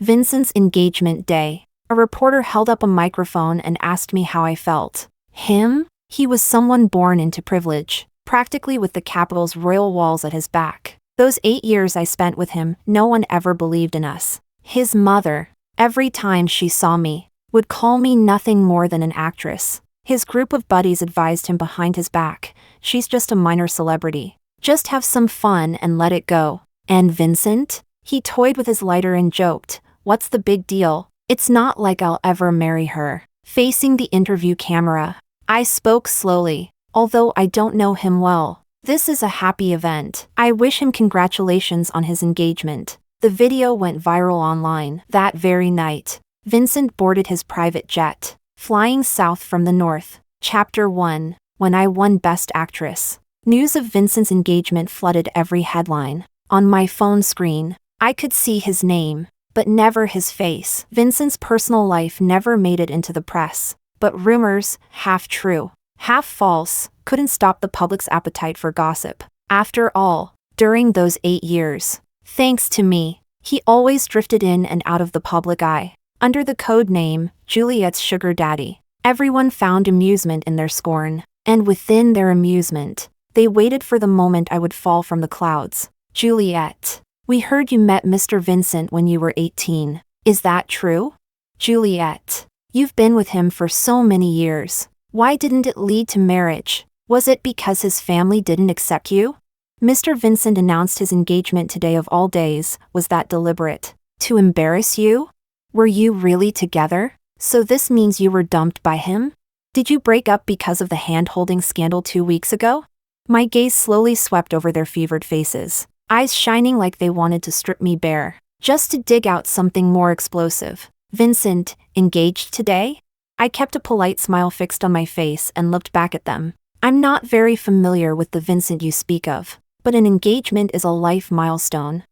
Vincent's engagement day. A reporter held up a microphone and asked me how I felt. Him? He was someone born into privilege, practically with the capital's royal walls at his back. Those 8 years I spent with him, no one ever believed in us. His mother, every time she saw me, would call me nothing more than an actress. His group of buddies advised him behind his back, she's just a minor celebrity. Just have some fun and let it go. And Vincent? He toyed with his lighter and joked, what's the big deal? It's not like I'll ever marry her. Facing the interview camera, I spoke slowly, although I don't know him well. This is a happy event. I wish him congratulations on his engagement. The video went viral online. That very night, Vincent boarded his private jet, flying south from the north. Chapter 1. When I won Best Actress. News of Vincent's engagement flooded every headline. On my phone screen, I could see his name, but never his face. Vincent's personal life never made it into the press, but rumors, half true, half false, couldn't stop the public's appetite for gossip. After all, during those 8 years, thanks to me, he always drifted in and out of the public eye. Under the code name, Juliet's sugar daddy, everyone found amusement in their scorn, and within their amusement, they waited for the moment I would fall from the clouds. Juliet. We heard you met Mr. Vincent when you were 18. Is that true? Juliet. You've been with him for so many years. Why didn't it lead to marriage? Was it because his family didn't accept you? Mr. Vincent announced his engagement today of all days. Was that deliberate? To embarrass you? Were you really together? So this means you were dumped by him? Did you break up because of the hand-holding scandal 2 weeks ago? My gaze slowly swept over their fevered faces, eyes shining like they wanted to strip me bare, just to dig out something more explosive. Vincent, engaged today? I kept a polite smile fixed on my face and looked back at them. I'm not very familiar with the Vincent you speak of, but an engagement is a life milestone.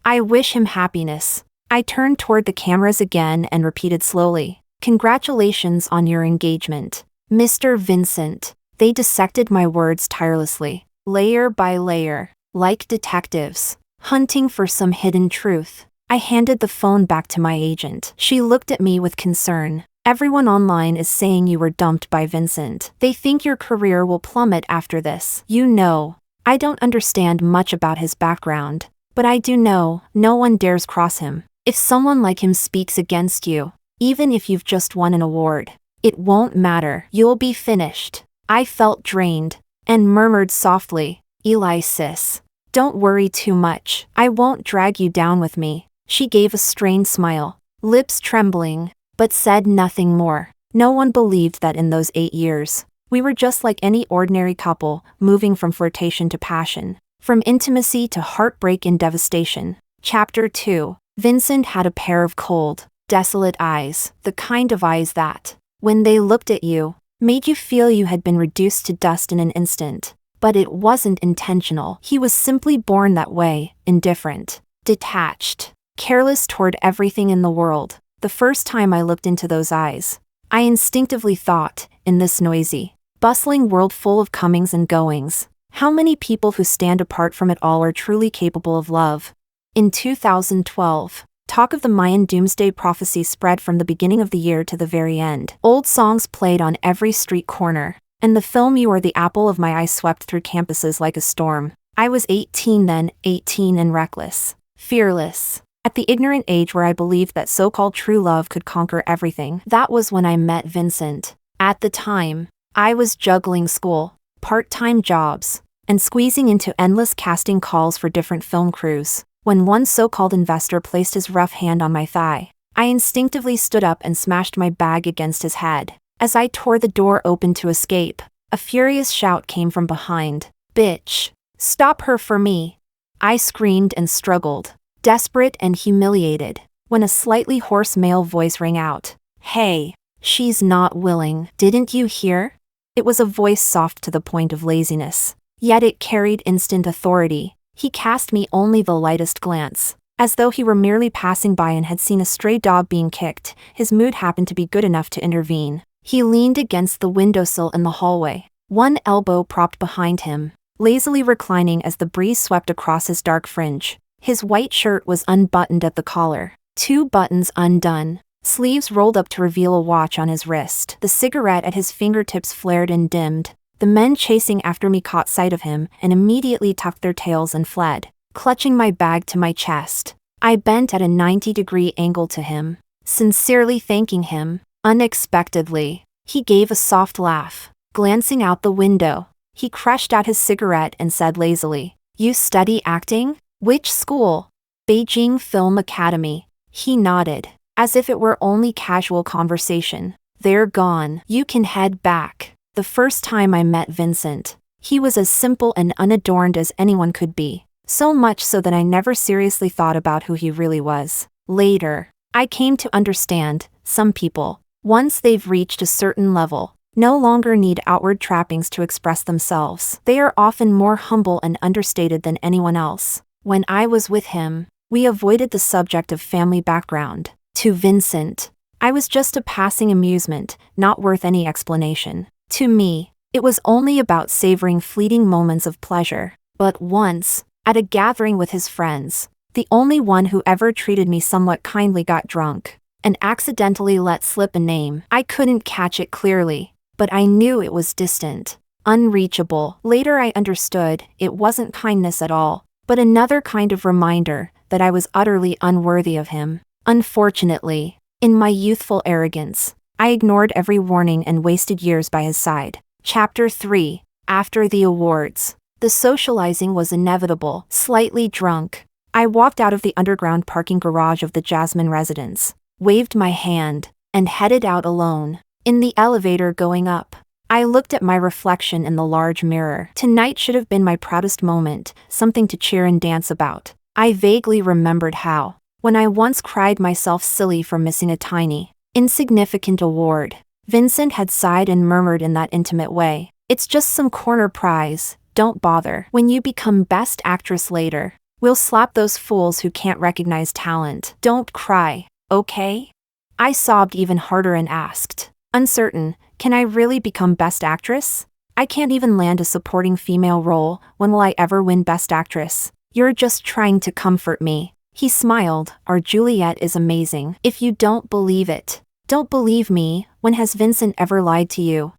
I wish him happiness. I turned toward the cameras again and repeated slowly, congratulations on your engagement, Mr. Vincent. They dissected my words tirelessly, layer by layer, like detectives, hunting for some hidden truth. I handed the phone back to my agent. She looked at me with concern. Everyone online is saying you were dumped by Vincent. They think your career will plummet after this. You know, I don't understand much about his background, but I do know no one dares cross him. If someone like him speaks against you, even if you've just won an award, it won't matter. You'll be finished. I felt drained and murmured softly, Eli sis, don't worry too much. I won't drag you down with me. She gave a strained smile, lips trembling, but said nothing more. No one believed that in those 8 years, we were just like any ordinary couple, moving from flirtation to passion, from intimacy to heartbreak and devastation. Chapter 2. Vincent had a pair of cold, desolate eyes, the kind of eyes that, when they looked at you, made you feel you had been reduced to dust in an instant. But it wasn't intentional. He was simply born that way, indifferent, detached, careless toward everything in the world. The first time I looked into those eyes, I instinctively thought, in this noisy, bustling world full of comings and goings, how many people who stand apart from it all are truly capable of love? In 2012, talk of the Mayan doomsday prophecy spread from the beginning of the year to the very end. Old songs played on every street corner, and the film You Are the Apple of My Eye swept through campuses like a storm. I was 18 then, 18 and reckless, fearless. At the ignorant age where I believed that so-called true love could conquer everything. That was when I met Vincent. At the time, I was juggling school, part-time jobs, and squeezing into endless casting calls for different film crews. When one so-called investor placed his rough hand on my thigh, I instinctively stood up and smashed my bag against his head. As I tore the door open to escape, a furious shout came from behind. Bitch! Stop her for me! I screamed and struggled, desperate and humiliated, when a slightly hoarse male voice rang out. Hey! She's not willing. Didn't you hear? It was a voice soft to the point of laziness, yet it carried instant authority. He cast me only the lightest glance, as though he were merely passing by and had seen a stray dog being kicked. His mood happened to be good enough to intervene. He leaned against the windowsill in the hallway, one elbow propped behind him, lazily reclining as the breeze swept across his dark fringe. His white shirt was unbuttoned at the collar, 2 buttons undone, sleeves rolled up to reveal a watch on his wrist. The cigarette at his fingertips flared and dimmed. The men chasing after me caught sight of him and immediately tucked their tails and fled, clutching my bag to my chest. I bent at a 90-degree angle to him, sincerely thanking him. Unexpectedly, he gave a soft laugh. Glancing out the window, he crushed out his cigarette and said lazily, "You study acting? Which school?" "Beijing Film Academy." He nodded, as if it were only casual conversation. "They're gone. You can head back." The first time I met Vincent, he was as simple and unadorned as anyone could be, so much so that I never seriously thought about who he really was. Later, I came to understand, some people, once they've reached a certain level, no longer need outward trappings to express themselves. They are often more humble and understated than anyone else. When I was with him, we avoided the subject of family background. To Vincent, I was just a passing amusement, not worth any explanation. To me, it was only about savoring fleeting moments of pleasure. But once, at a gathering with his friends, the only one who ever treated me somewhat kindly got drunk and accidentally let slip a name. I couldn't catch it clearly, but I knew it was distant, unreachable. Later I understood it wasn't kindness at all, but another kind of reminder that I was utterly unworthy of him. Unfortunately, in my youthful arrogance, I ignored every warning and wasted years by his side. Chapter 3. After the awards. The socializing was inevitable. Slightly drunk, I walked out of the underground parking garage of the Jasmine residence, waved my hand, and headed out alone. In the elevator going up, I looked at my reflection in the large mirror. Tonight should have been my proudest moment, something to cheer and dance about. I vaguely remembered how, when I once cried myself silly for missing a tiny, insignificant award, Vincent had sighed and murmured in that intimate way, "It's just some corner prize, don't bother. When you become Best Actress later, we'll slap those fools who can't recognize talent. Don't cry, okay?" I sobbed even harder and asked, uncertain, "Can I really become Best Actress? I can't even land a supporting female role, when will I ever win Best Actress?" "You're just trying to comfort me." He smiled. "Our Juliet is amazing. If you don't believe it, don't believe me. When has Vincent ever lied to you?"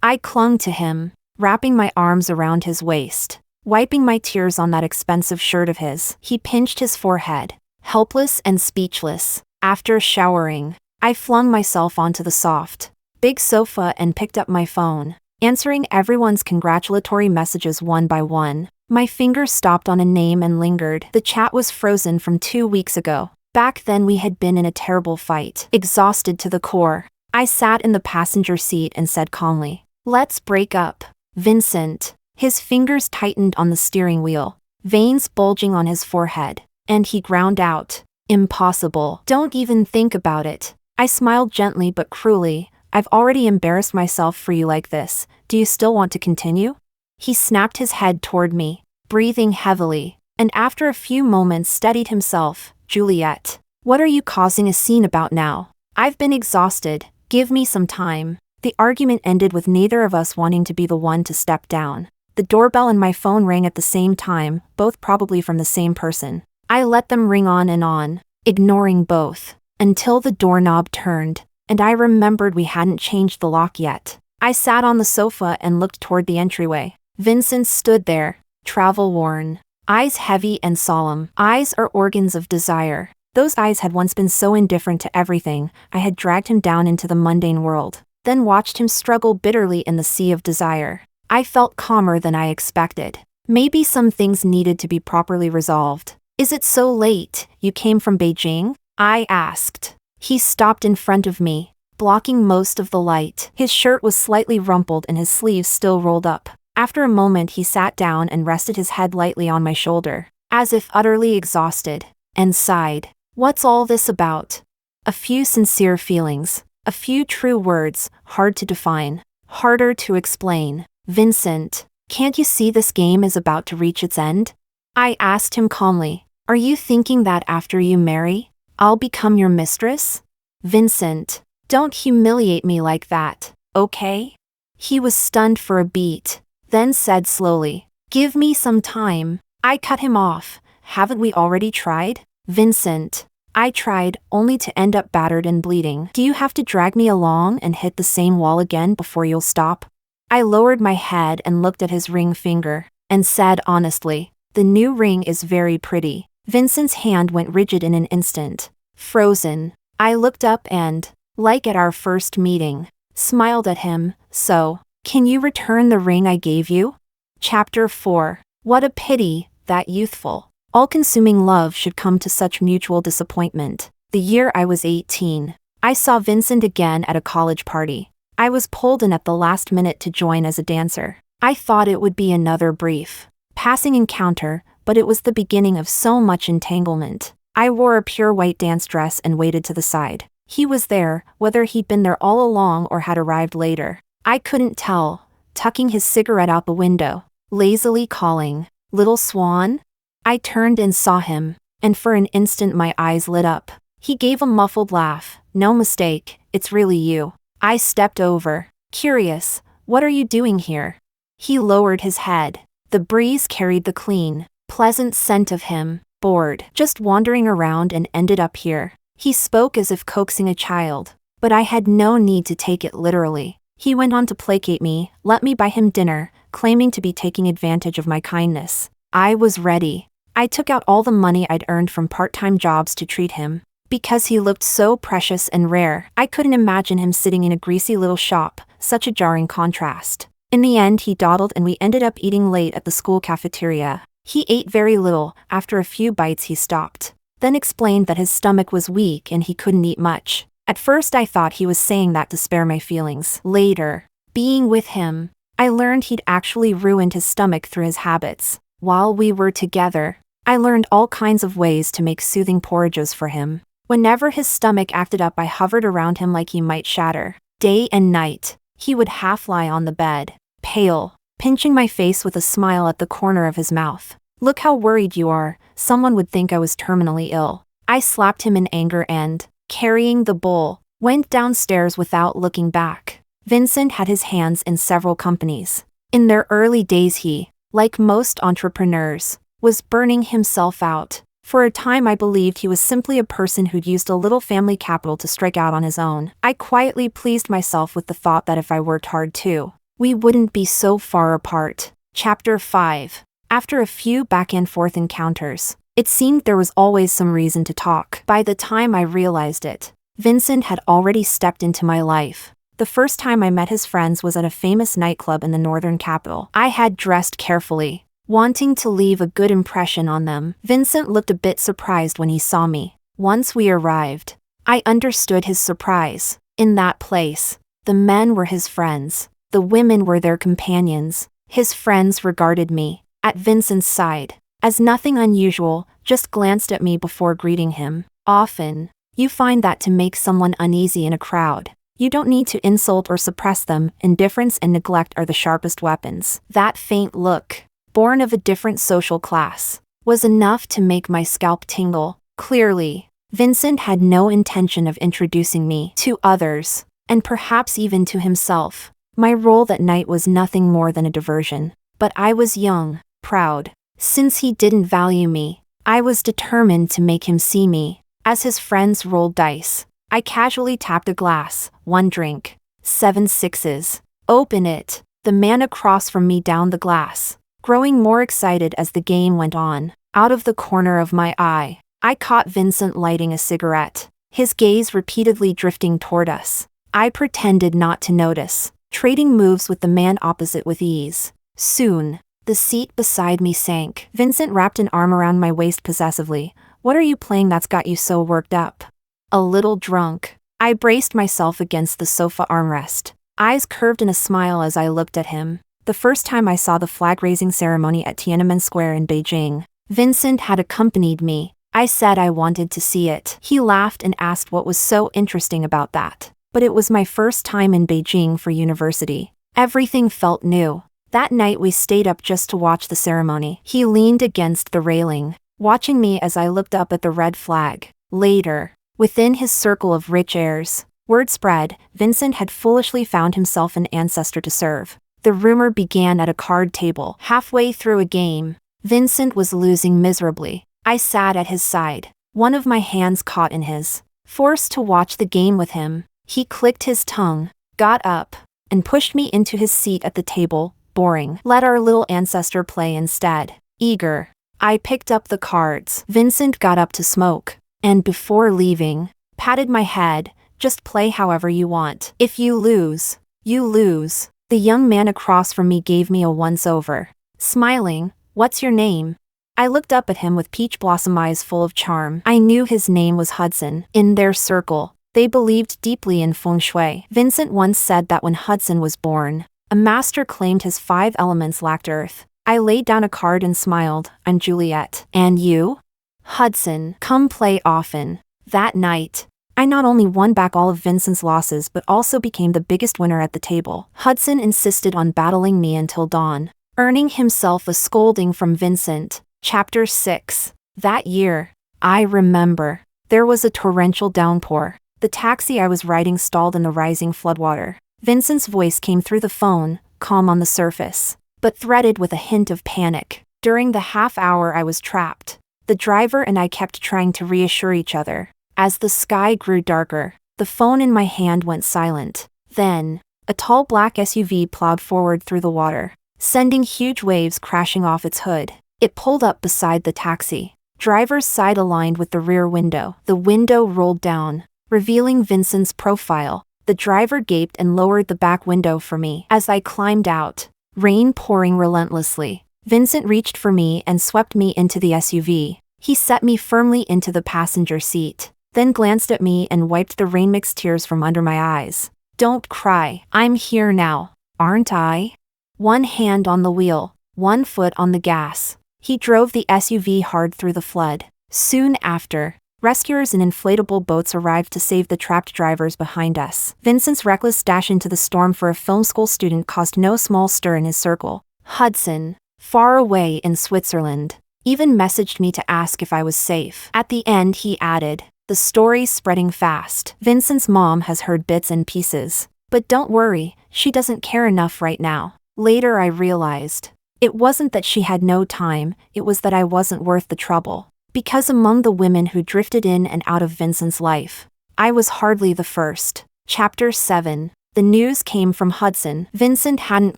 I clung to him, wrapping my arms around his waist, wiping my tears on that expensive shirt of his. He pinched his forehead, helpless and speechless. After showering, I flung myself onto the soft, big sofa and picked up my phone, answering everyone's congratulatory messages one by one. My fingers stopped on a name and lingered. The chat was frozen from 2 weeks ago. Back then we had been in a terrible fight. Exhausted to the core, I sat in the passenger seat and said calmly, "Let's break up, Vincent." His fingers tightened on the steering wheel, veins bulging on his forehead, and he ground out, "Impossible. Don't even think about it." I smiled gently but cruelly. "I've already embarrassed myself for you like this. Do you still want to continue?" He snapped his head toward me, breathing heavily, and after a few moments steadied himself. "Juliet, what are you causing a scene about now? I've been exhausted. Give me some time." The argument ended with neither of us wanting to be the one to step down. The doorbell and my phone rang at the same time, both probably from the same person. I let them ring on, ignoring both, until the doorknob turned, and I remembered we hadn't changed the lock yet. I sat on the sofa and looked toward the entryway. Vincent stood there, travel-worn, eyes heavy and solemn. Eyes are organs of desire. Those eyes had once been so indifferent to everything. I had dragged him down into the mundane world, then watched him struggle bitterly in the sea of desire. I felt calmer than I expected. Maybe some things needed to be properly resolved. "Is it so late? You came from Beijing?" I asked. He stopped in front of me, blocking most of the light. His shirt was slightly rumpled and his sleeves still rolled up. After a moment he sat down and rested his head lightly on my shoulder, as if utterly exhausted, and sighed. "What's all this about?" A few sincere feelings, a few true words, hard to define, harder to explain. "Vincent, can't you see this game is about to reach its end?" I asked him calmly. "Are you thinking that after you marry, I'll become your mistress?" "Vincent, don't humiliate me like that, okay?" He was stunned for a beat, then said slowly, "Give me some time." I cut him off. "Haven't we already tried?" "Vincent, I tried, only to end up battered and bleeding. Do you have to drag me along and hit the same wall again before you'll stop? I lowered my head and looked at his ring finger, and said honestly, the new ring is very pretty. Vincent's hand went rigid in an instant. Frozen. I looked up and, like at our first meeting, smiled at him. So, can you return the ring I gave you? Chapter 4. What a pity, that youthful, all-consuming love should come to such mutual disappointment. The year I was 18, I saw Vincent again at a college party. I was pulled in at the last minute to join as a dancer. I thought it would be another brief, passing encounter, but it was the beginning of so much entanglement. I wore a pure white dance dress and waited to the side. He was there, whether he'd been there all along or had arrived later. I couldn't tell, tucking his cigarette out the window, lazily calling, "Little Swan?" I turned and saw him, and for an instant my eyes lit up. He gave a muffled laugh. "No mistake, it's really you." I stepped over, curious, "What are you doing here?" He lowered his head. The breeze carried the clean, pleasant scent of him. "Bored, just wandering around and ended up here." He spoke as if coaxing a child, but I had no need to take it literally. He went on to placate me, let me buy him dinner, claiming to be taking advantage of my kindness. I was ready. I took out all the money I'd earned from part-time jobs to treat him. Because he looked so precious and rare, I couldn't imagine him sitting in a greasy little shop, such a jarring contrast. In the end he dawdled and we ended up eating late at the school cafeteria. He ate very little. After a few bites he stopped, then explained that his stomach was weak and he couldn't eat much. At first I thought he was saying that to spare my feelings. Later, being with him, I learned he'd actually ruined his stomach through his habits. While we were together, I learned all kinds of ways to make soothing porridges for him. Whenever his stomach acted up I hovered around him like he might shatter. Day and night, he would half lie on the bed, pale, pinching my face with a smile at the corner of his mouth. "Look how worried you are, someone would think I was terminally ill." I slapped him in anger and, carrying the bowl, went downstairs without looking back. Vincent had his hands in several companies. In their early days he, like most entrepreneurs, was burning himself out. For a time I believed he was simply a person who'd used a little family capital to strike out on his own. I quietly pleased myself with the thought that if I worked hard too, we wouldn't be so far apart. Chapter 5. After a few back-and-forth encounters, it seemed there was always some reason to talk. By the time I realized it, Vincent had already stepped into my life. The first time I met his friends was at a famous nightclub in the northern capital. I had dressed carefully, wanting to leave a good impression on them. Vincent looked a bit surprised when he saw me. Once we arrived, I understood his surprise. In that place, the men were his friends, the women were their companions. His friends regarded me, at Vincent's side, as nothing unusual, just glanced at me before greeting him. Often, you find that to make someone uneasy in a crowd, you don't need to insult or suppress them. Indifference and neglect are the sharpest weapons. That faint look, born of a different social class, was enough to make my scalp tingle. Clearly, Vincent had no intention of introducing me to others, and perhaps even to himself. My role that night was nothing more than a diversion. But I was young, proud. Since he didn't value me, I was determined to make him see me. As his friends rolled dice, I casually tapped a glass. 1 drink. 7 sixes. Open it. The man across from me downed the glass, growing more excited as the game went on. Out of the corner of my eye, I caught Vincent lighting a cigarette, his gaze repeatedly drifting toward us. I pretended not to notice, trading moves with the man opposite with ease. Soon, the seat beside me sank. Vincent wrapped an arm around my waist possessively. "What are you playing that's got you so worked up?" "A little drunk." I braced myself against the sofa armrest, eyes curved in a smile as I looked at him. The first time I saw the flag-raising ceremony at Tiananmen Square in Beijing, Vincent had accompanied me. I said I wanted to see it. He laughed and asked what was so interesting about that. But it was my first time in Beijing for university. Everything felt new. That night we stayed up just to watch the ceremony. He leaned against the railing, watching me as I looked up at the red flag. Later, within his circle of rich heirs, word spread, Vincent had foolishly found himself an ancestor to serve. The rumor began at a card table. Halfway through a game, Vincent was losing miserably. I sat at his side, One of my hands caught in his. Forced to watch the game with him, he clicked his tongue, got up, and pushed me into his seat at the table. Boring. Let our little ancestor play instead. Eager. I picked up the cards. Vincent got up to smoke, and before leaving, patted my head. Just play however you want. If you lose, you lose. The young man across from me gave me a once-over. Smiling, "What's your name?" I looked up at him with peach blossom eyes full of charm. I knew his name was Hudson. In their circle, they believed deeply in feng shui. Vincent once said that when Hudson was born, a master claimed his 5 elements lacked earth. I laid down a card and smiled. "I'm Juliet." "And you?" "Hudson. Come play often." That night, I not only won back all of Vincent's losses but also became the biggest winner at the table. Hudson insisted on battling me until dawn, earning himself a scolding from Vincent. Chapter 6. That year, I remember, there was a torrential downpour. The taxi I was riding stalled in the rising floodwater. Vincent's voice came through the phone, calm on the surface, but threaded with a hint of panic. During the half hour I was trapped, the driver and I kept trying to reassure each other. As the sky grew darker, the phone in my hand went silent. Then, a tall black SUV plowed forward through the water, sending huge waves crashing off its hood. It pulled up beside the taxi. Driver's side aligned with the rear window. The window rolled down, revealing Vincent's profile. The driver gaped and lowered the back window for me. As I climbed out, rain pouring relentlessly, Vincent reached for me and swept me into the SUV. He set me firmly into the passenger seat, then glanced at me and wiped the rain-mixed tears from under my eyes. "Don't cry. I'm here now, aren't I?" One hand on the wheel, one foot on the gas. He drove the SUV hard through the flood. Soon after, rescuers in inflatable boats arrived to save the trapped drivers behind us. Vincent's reckless dash into the storm for a film school student caused no small stir in his circle. Hudson, far away in Switzerland, even messaged me to ask if I was safe. At the end he added, "The story's spreading fast. Vincent's mom has heard bits and pieces. But don't worry, she doesn't care enough right now." Later I realized, it wasn't that she had no time, it was that I wasn't worth the trouble. Because among the women who drifted in and out of Vincent's life, I was hardly the first. Chapter 7. The news came from Hudson. Vincent hadn't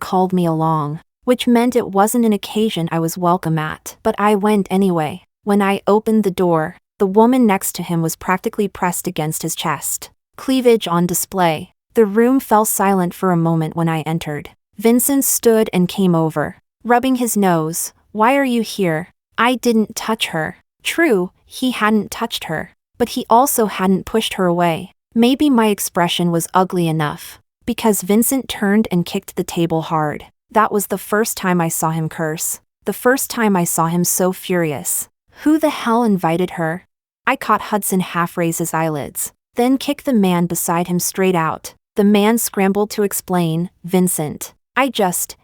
called me along, which meant it wasn't an occasion I was welcome at. But I went anyway. When I opened the door, the woman next to him was practically pressed against his chest. Cleavage on display. The room fell silent for a moment when I entered. Vincent stood and came over, rubbing his nose. "Why are you here?" I didn't touch her. True, he hadn't touched her, but he also hadn't pushed her away. Maybe my expression was ugly enough, because Vincent turned and kicked the table hard. That was the first time I saw him curse. The first time I saw him so furious. Who the hell invited her? I caught Hudson half raise his eyelids, then kick the man beside him straight out. The man scrambled to explain, "Vincent,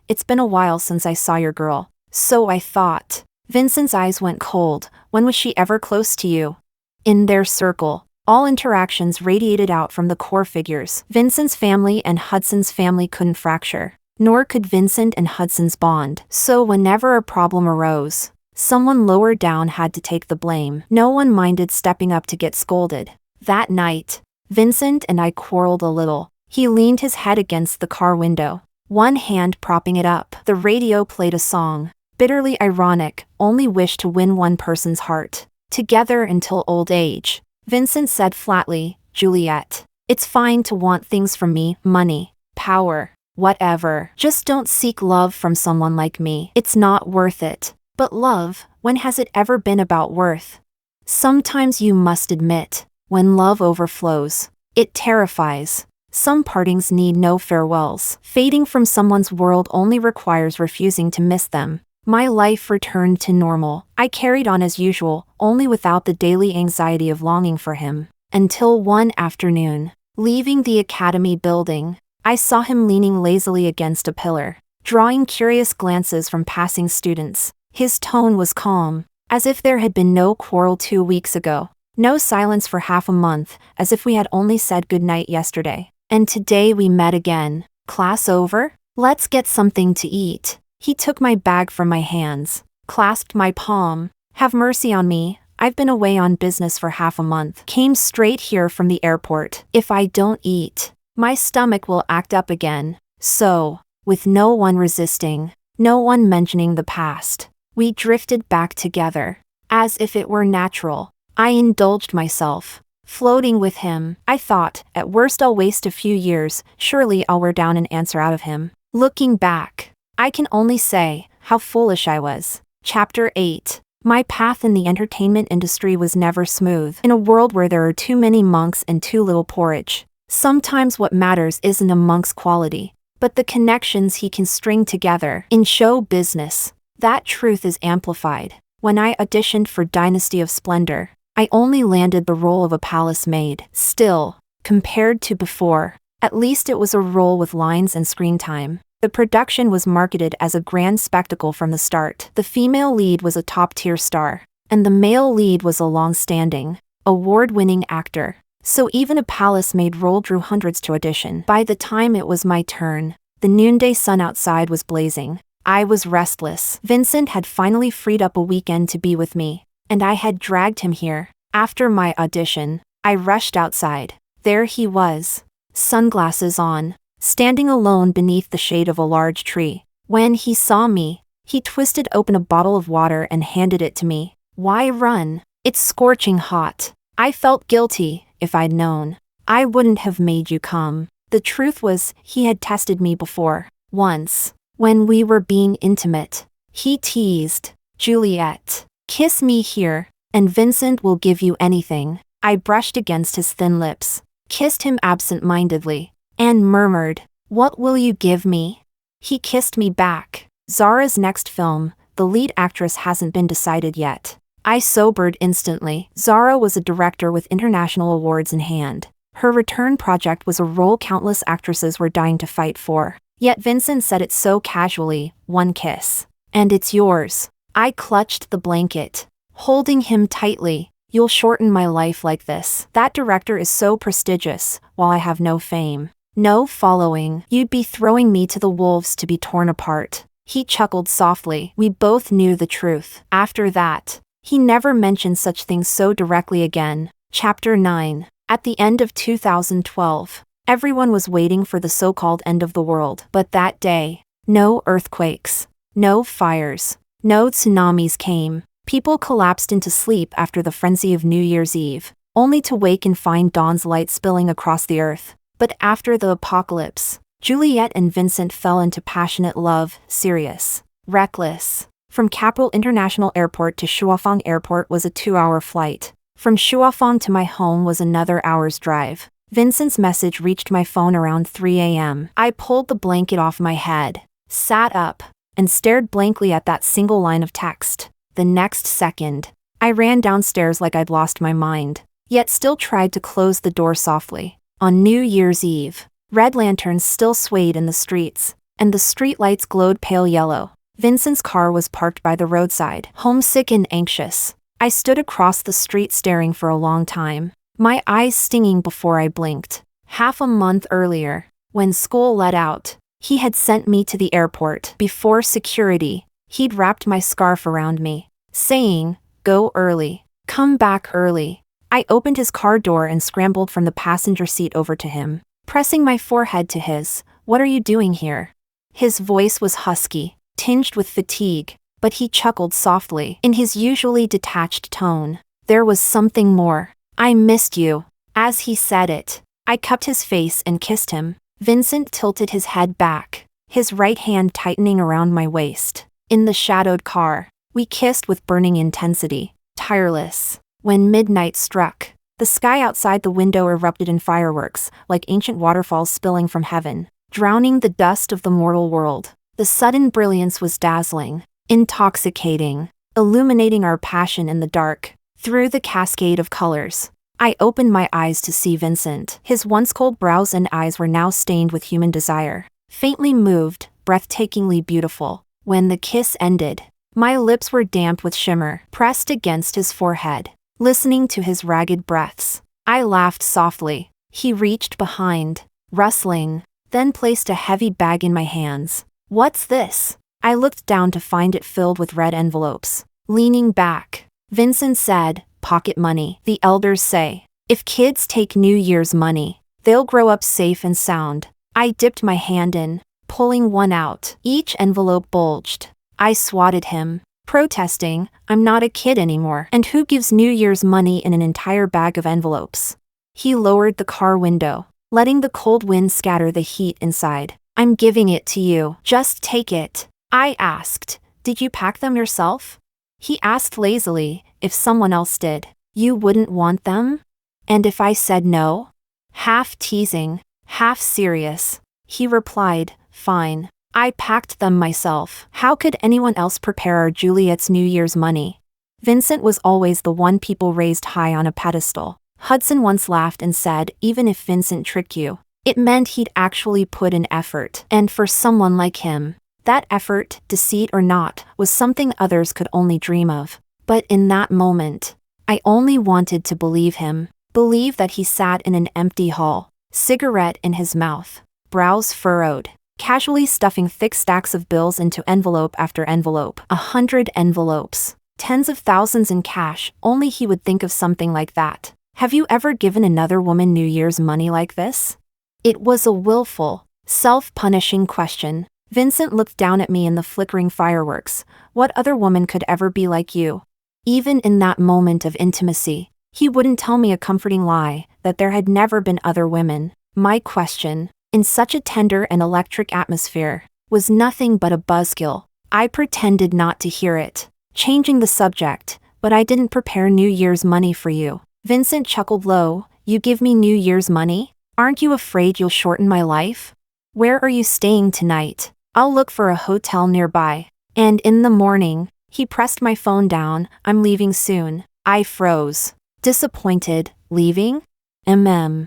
it's been a while since I saw your girl." "So I thought." Vincent's eyes went cold. "When was she ever close to you?" In their circle, all interactions radiated out from the core figures. Vincent's family and Hudson's family couldn't fracture, nor could Vincent and Hudson's bond. So whenever a problem arose, someone lower down had to take the blame. No one minded stepping up to get scolded. That night, Vincent and I quarreled a little. He leaned his head against the car window, one hand propping it up. The radio played a song, bitterly ironic, "Only wish to win one person's heart. Together until old age." Vincent said flatly, "Juliet, it's fine to want things from me, money, power, whatever. Just don't seek love from someone like me. It's not worth it." But love, when has it ever been about worth? Sometimes you must admit, when love overflows, it terrifies. Some partings need no farewells. Fading from someone's world only requires refusing to miss them. My life returned to normal. I carried on as usual, only without the daily anxiety of longing for him. Until one afternoon, leaving the academy building, I saw him leaning lazily against a pillar, drawing curious glances from passing students. His tone was calm, as if there had been no quarrel 2 weeks ago. No silence for half a month, as if we had only said goodnight yesterday. And today we met again. "Class over? Let's get something to eat." He took my bag from my hands, clasped my palm. "Have mercy on me, I've been away on business for half a month. Came straight here from the airport. If I don't eat, my stomach will act up again. So, with no one resisting, no one mentioning the past, we drifted back together, as if it were natural. I indulged myself, floating with him. I thought, at worst I'll waste a few years, surely I'll wear down an answer out of him. Looking back, I can only say, how foolish I was. Chapter 8. My path in the entertainment industry was never smooth. In a world where there are too many monks and too little porridge, sometimes what matters isn't a monk's quality, but the connections he can string together. In show business, that truth is amplified. When I auditioned for Dynasty of Splendor, I only landed the role of a palace maid. Still, compared to before, at least it was a role with lines and screen time. The production was marketed as a grand spectacle from the start. The female lead was a top-tier star, and the male lead was a long-standing, award-winning actor. So even a palace maid role drew hundreds to audition. By the time it was my turn, the noonday sun outside was blazing. I was restless. Vincent had finally freed up a weekend to be with me, and I had dragged him here. After my audition, I rushed outside. There he was, sunglasses on, standing alone beneath the shade of a large tree. When he saw me, he twisted open a bottle of water and handed it to me. Why run? It's scorching hot. I felt guilty. If I'd known, I wouldn't have made you come. The truth was, he had tested me before. Once, when we were being intimate, he teased, "Juliet, kiss me here, and Vincent will give you anything." I brushed against his thin lips, kissed him absent-mindedly, and murmured, "What will you give me?" He kissed me back. Zara's next film, the lead actress hasn't been decided yet. I sobered instantly. Zara was a director with international awards in hand. Her return project was a role countless actresses were dying to fight for. Yet Vincent said it so casually, "One kiss, and it's yours." I clutched the blanket, holding him tightly. "You'll shorten my life like this. That director is so prestigious, while I have no fame, no following. You'd be throwing me to the wolves to be torn apart." He chuckled softly. We both knew the truth. After that, he never mentioned such things so directly again. Chapter 9. At the end of 2012, everyone was waiting for the so-called end of the world. But that day, no earthquakes, no fires, no tsunamis came. People collapsed into sleep after the frenzy of New Year's Eve, only to wake and find dawn's light spilling across the earth. But after the apocalypse, Juliet and Vincent fell into passionate love, serious, reckless. From Capital International Airport to Shuafang Airport was a 2-hour flight. From Shuafang to my home was another hour's drive. Vincent's message reached my phone around 3 a.m. I pulled the blanket off my head, sat up, and stared blankly at that single line of text. The next second, I ran downstairs like I'd lost my mind, yet still tried to close the door softly. On New Year's Eve, red lanterns still swayed in the streets, and the streetlights glowed pale yellow. Vincent's car was parked by the roadside. Homesick and anxious, I stood across the street staring for a long time, my eyes stinging before I blinked. Half a month earlier, when school let out, he had sent me to the airport. Before security, he'd wrapped my scarf around me, saying, "Go early, come back early." I opened his car door and scrambled from the passenger seat over to him, pressing my forehead to his. "What are you doing here?" His voice was husky, tinged with fatigue, but he chuckled softly. In his usually detached tone, there was something more. "I missed you." As he said it, I cupped his face and kissed him. Vincent tilted his head back, his right hand tightening around my waist. In the shadowed car, we kissed with burning intensity, tireless. When midnight struck, the sky outside the window erupted in fireworks, like ancient waterfalls spilling from heaven, drowning the dust of the mortal world. The sudden brilliance was dazzling, intoxicating, illuminating our passion in the dark. Through the cascade of colors, I opened my eyes to see Vincent. His once cold brows and eyes were now stained with human desire, faintly moved, breathtakingly beautiful. When the kiss ended, my lips were damp with shimmer, pressed against his forehead. Listening to his ragged breaths, I laughed softly. He reached behind, rustling, then placed a heavy bag in my hands. "What's this?" I looked down to find it filled with red envelopes. Leaning back, Vincent said, Pocket money. The elders say, if kids take New Year's money, they'll grow up safe and sound. I dipped my hand in, pulling one out. Each envelope bulged. I swatted him, protesting, I'm not a kid anymore. And who gives New Year's money in an entire bag of envelopes? He lowered the car window, letting the cold wind scatter the heat inside. I'm giving it to you. Just take it. I asked, did you pack them yourself? He asked lazily, if someone else did, you wouldn't want them? And if I said no? Half teasing, half serious, he replied, fine. I packed them myself. How could anyone else prepare our Juliet's New Year's money? Vincent was always the one people raised high on a pedestal. Hudson once laughed and said, even if Vincent tricked you, it meant he'd actually put in effort. And for someone like him, that effort, deceit or not, was something others could only dream of. But in that moment, I only wanted to believe him. Believe that he sat in an empty hall, cigarette in his mouth, brows furrowed, casually stuffing thick stacks of bills into envelope after envelope. 100 envelopes, tens of thousands in cash. Only he would think of something like that. Have you ever given another woman New Year's money like this? It was a willful, self-punishing question. Vincent looked down at me in the flickering fireworks. What other woman could ever be like you? Even in that moment of intimacy, he wouldn't tell me a comforting lie, that there had never been other women. My question, in such a tender and electric atmosphere, was nothing but a buzzkill. I pretended not to hear it, changing the subject, but I didn't prepare New Year's money for you. Vincent chuckled low, you give me New Year's money? Aren't you afraid you'll shorten my life? Where are you staying tonight? I'll look for a hotel nearby. And in the morning, he pressed my phone down, I'm leaving soon. I froze. Disappointed, leaving?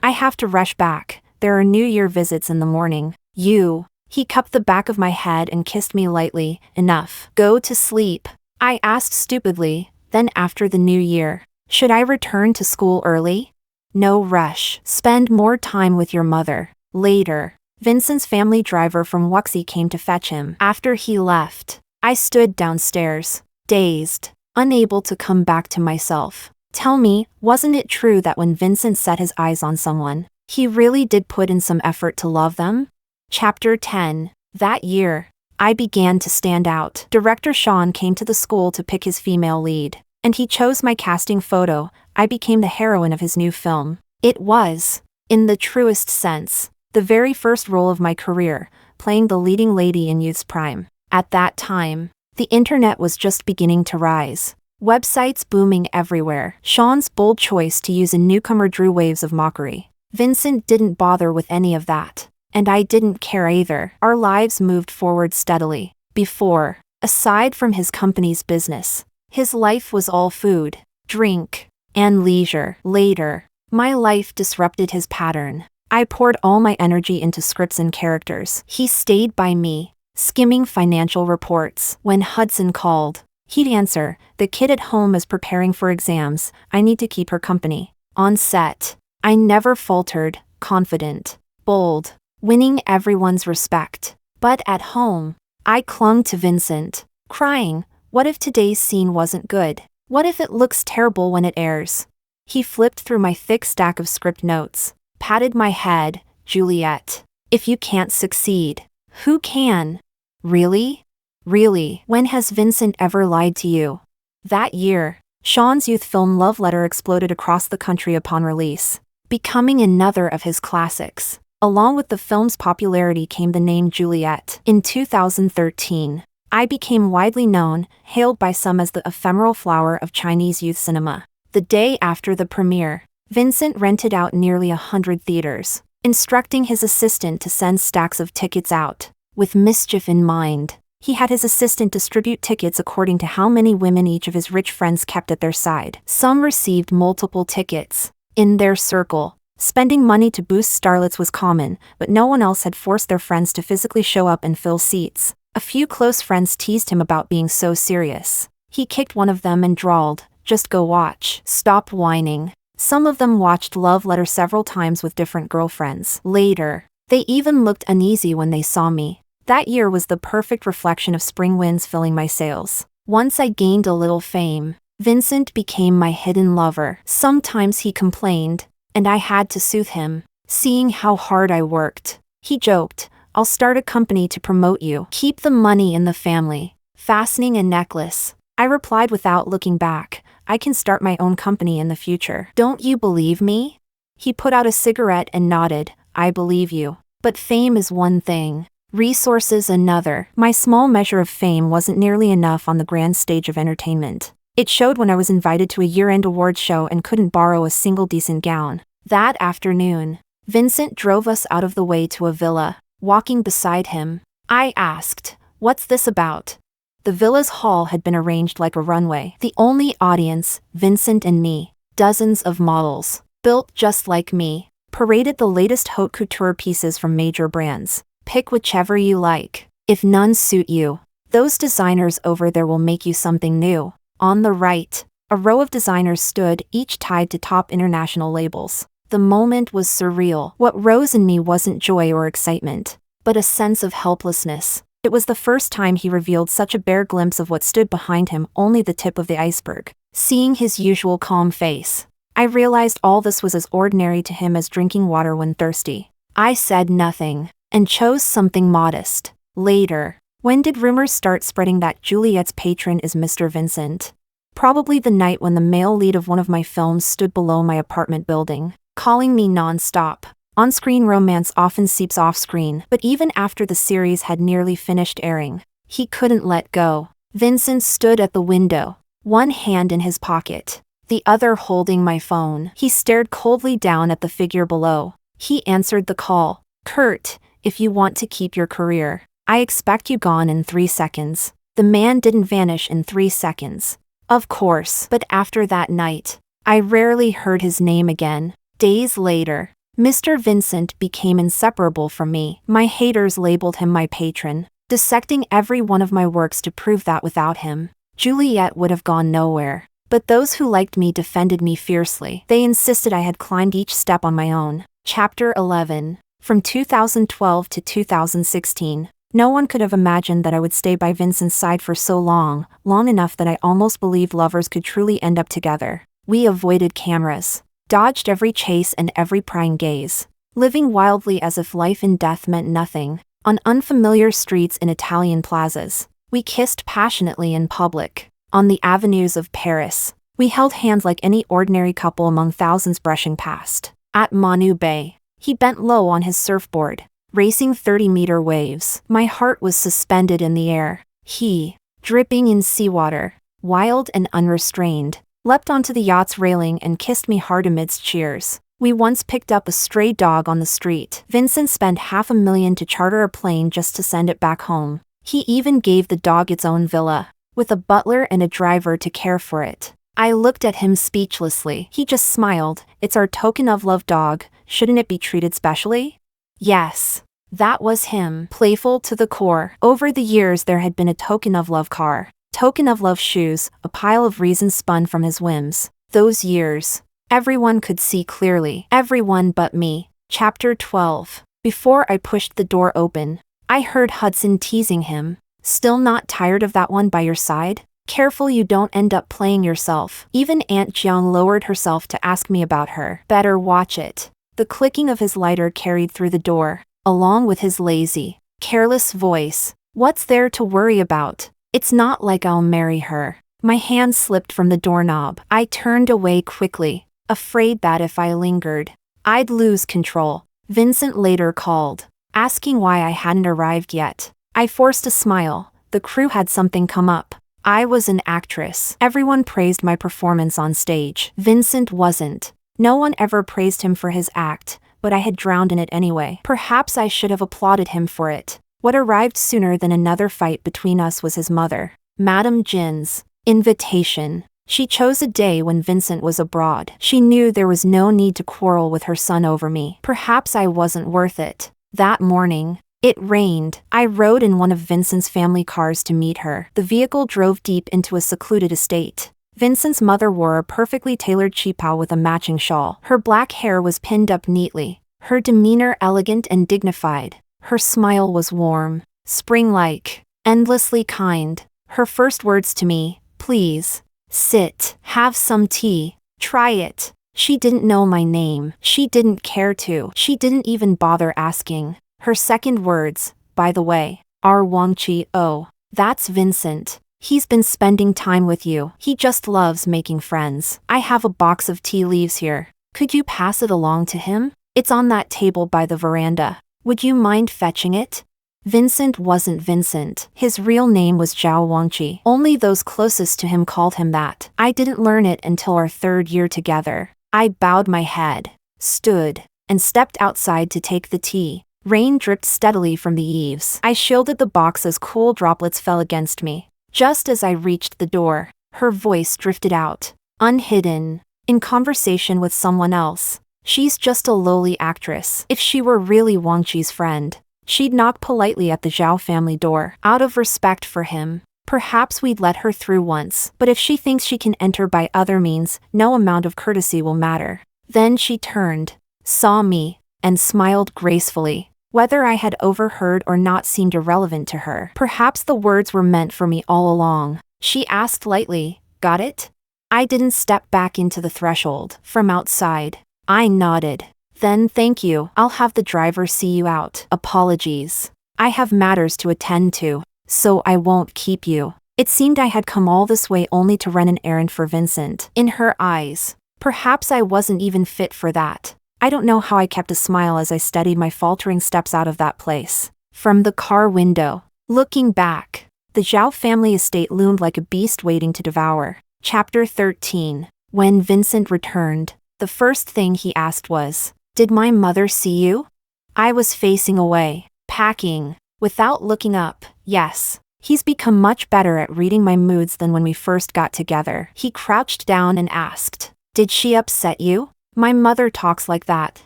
I have to rush back, there are New Year visits in the morning. He cupped the back of my head and kissed me lightly, enough. Go to sleep. I asked stupidly, then after the New Year, should I return to school early? No rush. Spend more time with your mother. Later. Vincent's family driver from Wuxi came to fetch him. After he left, I stood downstairs, dazed, unable to come back to myself. Tell me, wasn't it true that when Vincent set his eyes on someone, he really did put in some effort to love them? Chapter 10. That year, I began to stand out. Director Sean came to the school to pick his female lead, and he chose my casting photo. I became the heroine of his new film. It was, in the truest sense, the very first role of my career, playing the leading lady in youth's prime. At that time, the internet was just beginning to rise. Websites booming everywhere. Sean's bold choice to use a newcomer drew waves of mockery. Vincent didn't bother with any of that. And I didn't care either. Our lives moved forward steadily. Before, aside from his company's business, his life was all food, drink, and leisure. Later, my life disrupted his pattern. I poured all my energy into scripts and characters. He stayed by me, skimming financial reports. When Hudson called, he'd answer, the kid at home is preparing for exams, I need to keep her company. On set, I never faltered, confident, bold, winning everyone's respect. But at home, I clung to Vincent, crying, what if today's scene wasn't good? What if it looks terrible when it airs? He flipped through my thick stack of script notes, patted my head, Juliet, if you can't succeed, who can? Really? Really? When has Vincent ever lied to you? That year, Sean's youth film Love Letter exploded across the country upon release, becoming another of his classics. Along with the film's popularity came the name Juliet. In 2013, I became widely known, hailed by some as the ephemeral flower of Chinese youth cinema. The day after the premiere, Vincent rented out nearly 100 theaters, instructing his assistant to send stacks of tickets out. With mischief in mind, he had his assistant distribute tickets according to how many women each of his rich friends kept at their side. Some received multiple tickets. In their circle, spending money to boost starlets was common, but no one else had forced their friends to physically show up and fill seats. A few close friends teased him about being so serious. He kicked one of them and drawled, just go watch. Stop whining. Some of them watched Love Letter several times with different girlfriends. Later, they even looked uneasy when they saw me. That year was the perfect reflection of spring winds filling my sails. Once I gained a little fame, Vincent became my hidden lover. Sometimes he complained, and I had to soothe him. Seeing how hard I worked, he joked, "I'll start a company to promote you. Keep the money in the family." Fastening a necklace. I replied without looking back, "I can start my own company in the future. Don't you believe me?" He put out a cigarette and nodded, "I believe you. But fame is one thing, resources another." My small measure of fame wasn't nearly enough on the grand stage of entertainment. It showed when I was invited to a year-end awards show and couldn't borrow a single decent gown. That afternoon, Vincent drove us out of the way to a villa. Walking beside him, I asked, "What's this about?" The villa's hall had been arranged like a runway. The only audience, Vincent and me. Dozens of models, built just like me, paraded the latest haute couture pieces from major brands. Pick whichever you like. If none suit you, those designers over there will make you something new. On the right, a row of designers stood, each tied to top international labels. The moment was surreal. What rose in me wasn't joy or excitement, but a sense of helplessness. It was the first time he revealed such a bare glimpse of what stood behind him, only the tip of the iceberg. Seeing his usual calm face, I realized all this was as ordinary to him as drinking water when thirsty. I said nothing, and chose something modest. Later, when did rumors start spreading that Juliet's patron is Mr. Vincent? Probably the night when the male lead of one of my films stood below my apartment building, calling me non-stop. On-screen romance often seeps off-screen, but even after the series had nearly finished airing, he couldn't let go. Vincent stood at the window, one hand in his pocket, the other holding my phone. He stared coldly down at the figure below. He answered the call. "Kurt, if you want to keep your career, I expect you gone in 3 seconds." The man didn't vanish in 3 seconds. Of course, but after that night, I rarely heard his name again. Days later, Mr. Vincent became inseparable from me. My haters labeled him my patron, dissecting every one of my works to prove that without him, Juliet would have gone nowhere. But those who liked me defended me fiercely. They insisted I had climbed each step on my own. Chapter 11. From 2012 to 2016, no one could have imagined that I would stay by Vincent's side for so long enough that I almost believed lovers could truly end up together. We avoided cameras, dodged every chase and every prying gaze, living wildly as if life and death meant nothing. On unfamiliar streets in Italian plazas, we kissed passionately in public. On the avenues of Paris, we held hands like any ordinary couple among thousands brushing past. At Manu Bay, he bent low on his surfboard, racing 30-meter waves. My heart was suspended in the air. He, dripping in seawater, wild and unrestrained, leapt onto the yacht's railing and kissed me hard amidst cheers. We once picked up a stray dog on the street. Vincent spent $500,000 to charter a plane just to send it back home. He even gave the dog its own villa, with a butler and a driver to care for it. I looked at him speechlessly. He just smiled. "It's our token of love dog, shouldn't it be treated specially?" Yes, that was him, playful to the core. Over the years there had been a token of love car, token of love shoes, a pile of reasons spun from his whims. Those years, everyone could see clearly. Everyone but me. Chapter 12. Before I pushed the door open, I heard Hudson teasing him. "Still not tired of that one by your side? Careful you don't end up playing yourself." Even Aunt Jiang lowered herself to ask me about her. "Better watch it." The clicking of his lighter carried through the door, along with his lazy, careless voice. "What's there to worry about? It's not like I'll marry her." My hand slipped from the doorknob. I turned away quickly, afraid that if I lingered, I'd lose control. Vincent later called, asking why I hadn't arrived yet. I forced a smile. The crew had something come up. I was an actress. Everyone praised my performance on stage. Vincent wasn't. No one ever praised him for his act, but I had drowned in it anyway. Perhaps I should have applauded him for it. What arrived sooner than another fight between us was his mother, Madame Jin's invitation. She chose a day when Vincent was abroad. She knew there was no need to quarrel with her son over me. Perhaps I wasn't worth it. That morning, it rained. I rode in one of Vincent's family cars to meet her. The vehicle drove deep into a secluded estate. Vincent's mother wore a perfectly tailored cheapao with a matching shawl. Her black hair was pinned up neatly, her demeanor elegant and dignified. Her smile was warm, spring-like, endlessly kind. Her first words to me, "Please, Sit, have some tea, try it. She didn't know my name. She didn't care to. She didn't even bother asking. Her second words, by the way, are Wangqi. Oh, that's Vincent. He's been spending time with you. He just loves making friends. I have a box of tea leaves here. Could you pass it along to him? It's on that table by the veranda. Would you mind fetching it? Vincent wasn't Vincent. His real name was Zhao Wangqi. Only those closest to him called him that. I didn't learn it until our 3rd year together. I bowed my head, stood, and stepped outside to take the tea. Rain dripped steadily from the eaves. I shielded the box as cool droplets fell against me. Just as I reached the door, her voice drifted out, unhidden, in conversation with someone else. She's just a lowly actress. If she were really Wangqi's friend, she'd knock politely at the Zhao family door, out of respect for him. Perhaps we'd let her through once, but if she thinks she can enter by other means, no amount of courtesy will matter. Then she turned, saw me, and smiled gracefully. Whether I had overheard or not seemed irrelevant to her. Perhaps the words were meant for me all along. She asked lightly, "Got it?" I didn't step back into the threshold. From outside, I nodded. Then thank you, I'll have the driver see you out. Apologies. I have matters to attend to, so I won't keep you. It seemed I had come all this way only to run an errand for Vincent. In her eyes, perhaps I wasn't even fit for that. I don't know how I kept a smile as I steadied my faltering steps out of that place. From the car window, looking back, the Zhao family estate loomed like a beast waiting to devour. Chapter 13. When Vincent returned, the first thing he asked was, "Did my mother see you?" I was facing away, packing, without looking up. Yes. He's become much better at reading my moods than when we first got together. He crouched down and asked, "Did she upset you?" My mother talks like that,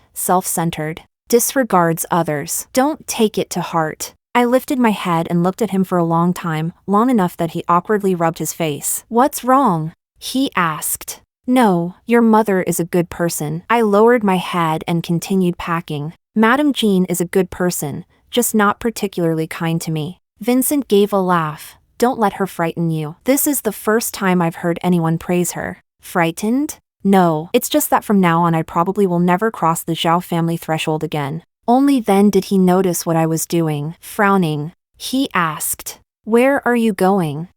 self-centered, disregards others. Don't take it to heart. I lifted my head and looked at him for a long time, long enough that he awkwardly rubbed his face. "What's wrong?" he asked. "No, your mother is a good person." I lowered my head and continued packing. "Madame Jean is a good person, just not particularly kind to me." Vincent gave a laugh. "Don't let her frighten you. This is the first time I've heard anyone praise her." Frightened? No, it's just that from now on I probably will never cross the Zhao family threshold again. Only then did he notice what I was doing. Frowning, he asked, "Where are you going?"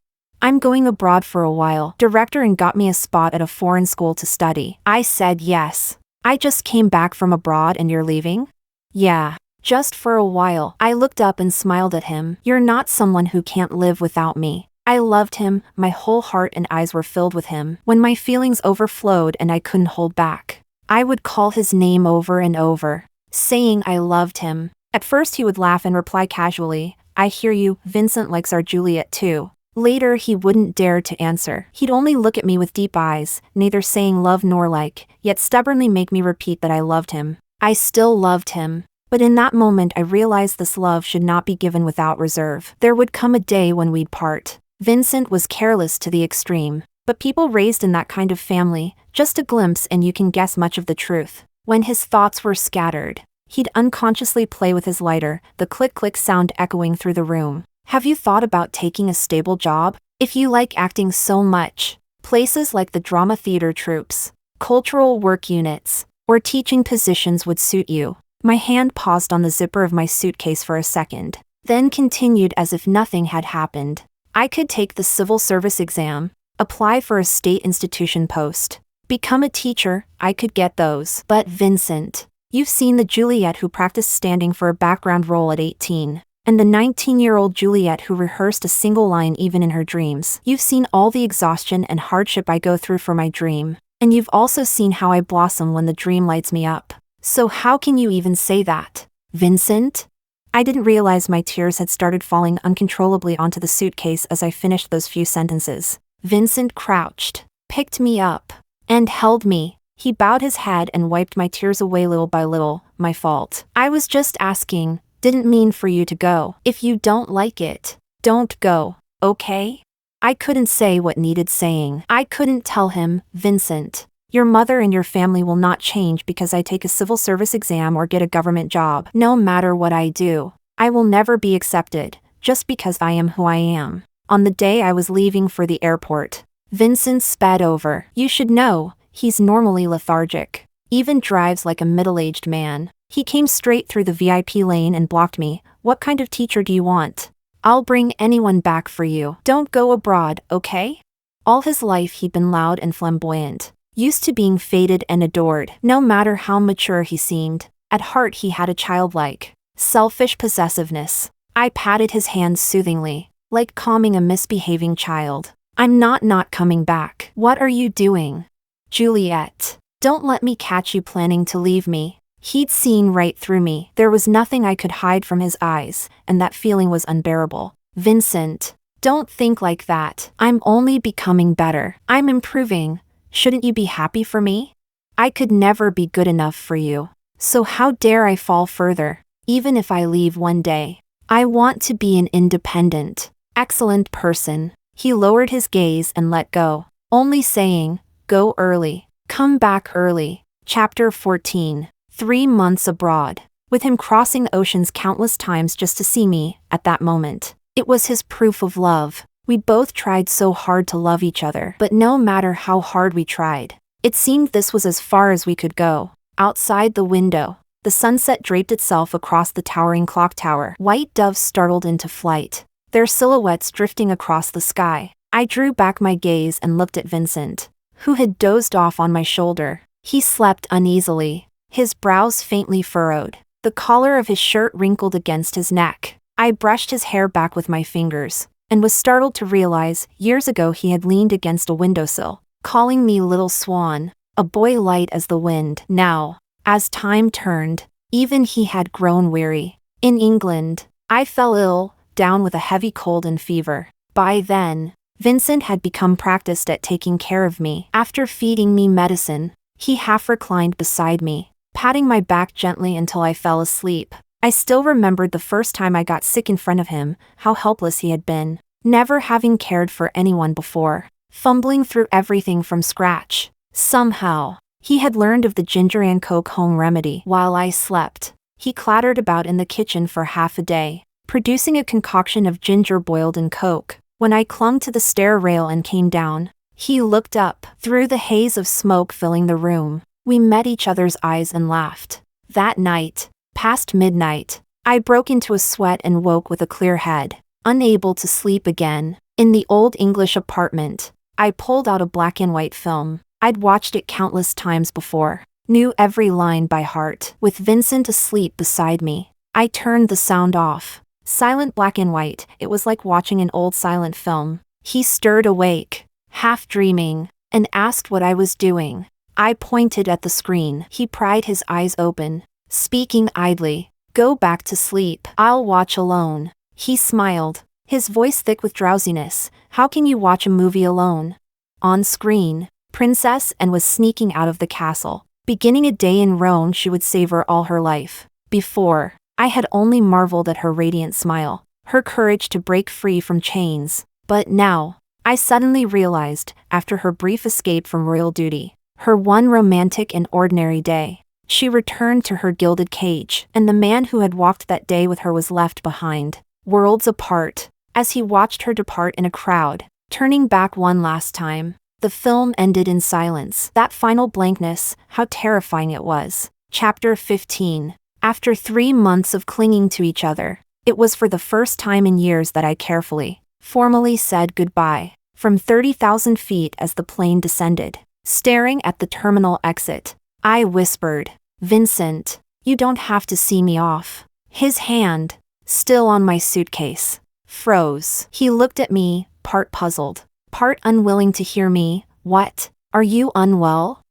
"I'm going abroad for a while. Director and got me a spot at a foreign school to study." I said yes. "I just came back from abroad and you're leaving?" "Yeah, just for a while." I looked up and smiled at him. "You're not someone who can't live without me." I loved him, my whole heart and eyes were filled with him. When my feelings overflowed and I couldn't hold back, I would call his name over and over, saying I loved him. At first he would laugh and reply casually, "I hear you, Vincent likes our Juliet too." Later he wouldn't dare to answer. He'd only look at me with deep eyes, neither saying love nor like, yet stubbornly make me repeat that I loved him. I still loved him. But in that moment I realized this love should not be given without reserve. There would come a day when we'd part. Vincent was careless to the extreme, but people raised in that kind of family, just a glimpse and you can guess much of the truth. When his thoughts were scattered, he'd unconsciously play with his lighter, the click-click sound echoing through the room. Have you thought about taking a stable job? If you like acting so much, places like the drama theater troupes, cultural work units, or teaching positions would suit you. My hand paused on the zipper of my suitcase for a second, then continued as if nothing had happened. I could take the civil service exam, apply for a state institution post, become a teacher, I could get those. But Vincent, you've seen the Juliet who practiced standing for a background role at 18, and the 19-year-old Juliet who rehearsed a single line even in her dreams. You've seen all the exhaustion and hardship I go through for my dream, and you've also seen how I blossom when the dream lights me up. So how can you even say that, Vincent? I didn't realize my tears had started falling uncontrollably onto the suitcase as I finished those few sentences. Vincent crouched, picked me up, and held me. He bowed his head and wiped my tears away little by little. My fault. I was just asking, didn't mean for you to go. If you don't like it, don't go, okay? I couldn't say what needed saying. I couldn't tell him, "Vincent, your mother and your family will not change because I take a civil service exam or get a government job. No matter what I do, I will never be accepted, just because I am who I am." On the day I was leaving for the airport, Vincent sped over. You should know, he's normally lethargic. Even drives like a middle-aged man. He came straight through the VIP lane and blocked me. What kind of teacher do you want? I'll bring anyone back for you. Don't go abroad, okay? All his life he'd been loud and flamboyant, used to being feted and adored. No matter how mature he seemed, at heart he had a childlike, selfish possessiveness. I patted his hand soothingly, like calming a misbehaving child. I'm not coming back. What are you doing? Juliet, don't let me catch you planning to leave me. He'd seen right through me. There was nothing I could hide from his eyes, and that feeling was unbearable. Vincent, don't think like that. I'm only becoming better. I'm improving. Shouldn't you be happy for me? I could never be good enough for you. So how dare I fall further, even if I leave one day? I want to be an independent, excellent person. He lowered his gaze and let go, only saying, go early, come back early. Chapter 14. 3 months abroad. With him crossing oceans countless times just to see me, at that moment. It was his proof of love. We both tried so hard to love each other, but no matter how hard we tried, it seemed this was as far as we could go. Outside the window, the sunset draped itself across the towering clock tower. White doves startled into flight, their silhouettes drifting across the sky. I drew back my gaze and looked at Vincent, who had dozed off on my shoulder. He slept uneasily, his brows faintly furrowed, the collar of his shirt wrinkled against his neck. I brushed his hair back with my fingers, and was startled to realize years ago he had leaned against a windowsill, calling me little swan, a boy light as the wind. Now, as time turned, even he had grown weary. In England, I fell ill, down with a heavy cold and fever. By then, Vincent had become practiced at taking care of me. After feeding me medicine, he half reclined beside me, patting my back gently until I fell asleep. I still remembered the first time I got sick in front of him, how helpless he had been, never having cared for anyone before, fumbling through everything from scratch. Somehow, he had learned of the ginger and coke home remedy. While I slept, he clattered about in the kitchen for half a day, producing a concoction of ginger boiled in coke. When I clung to the stair rail and came down, he looked up, through the haze of smoke filling the room. We met each other's eyes and laughed. That night, past midnight, I broke into a sweat and woke with a clear head, unable to sleep again. In the old English apartment, I pulled out a black and white film. I'd watched it countless times before, knew every line by heart. With Vincent asleep beside me, I turned the sound off. Silent black and white, it was like watching an old silent film. He stirred awake, half dreaming, and asked what I was doing. I pointed at the screen. He pried his eyes open, speaking idly. Go back to sleep. I'll watch alone. He smiled, his voice thick with drowsiness. How can you watch a movie alone? On screen, Princess Anne was sneaking out of the castle, beginning a day in Rome she would savor all her life. Before, I had only marveled at her radiant smile, her courage to break free from chains. But now, I suddenly realized, after her brief escape from royal duty, her one romantic and ordinary day, she returned to her gilded cage, and the man who had walked that day with her was left behind, worlds apart. As he watched her depart in a crowd, turning back one last time, the film ended in silence. That final blankness, how terrifying it was. Chapter 15. After 3 months of clinging to each other, it was for the first time in years that I carefully, formally said goodbye. From 30,000 feet as the plane descended, staring at the terminal exit, I whispered, Vincent, you don't have to see me off. His hand, still on my suitcase, froze. He looked at me, part puzzled, part unwilling to hear me. What? Are you unwell?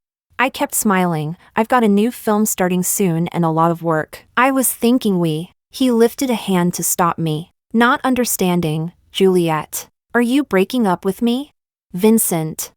I kept smiling. I've got a new film starting soon and a lot of work. I was thinking He lifted a hand to stop me. Not understanding. Juliet, are you breaking up with me? Vincent,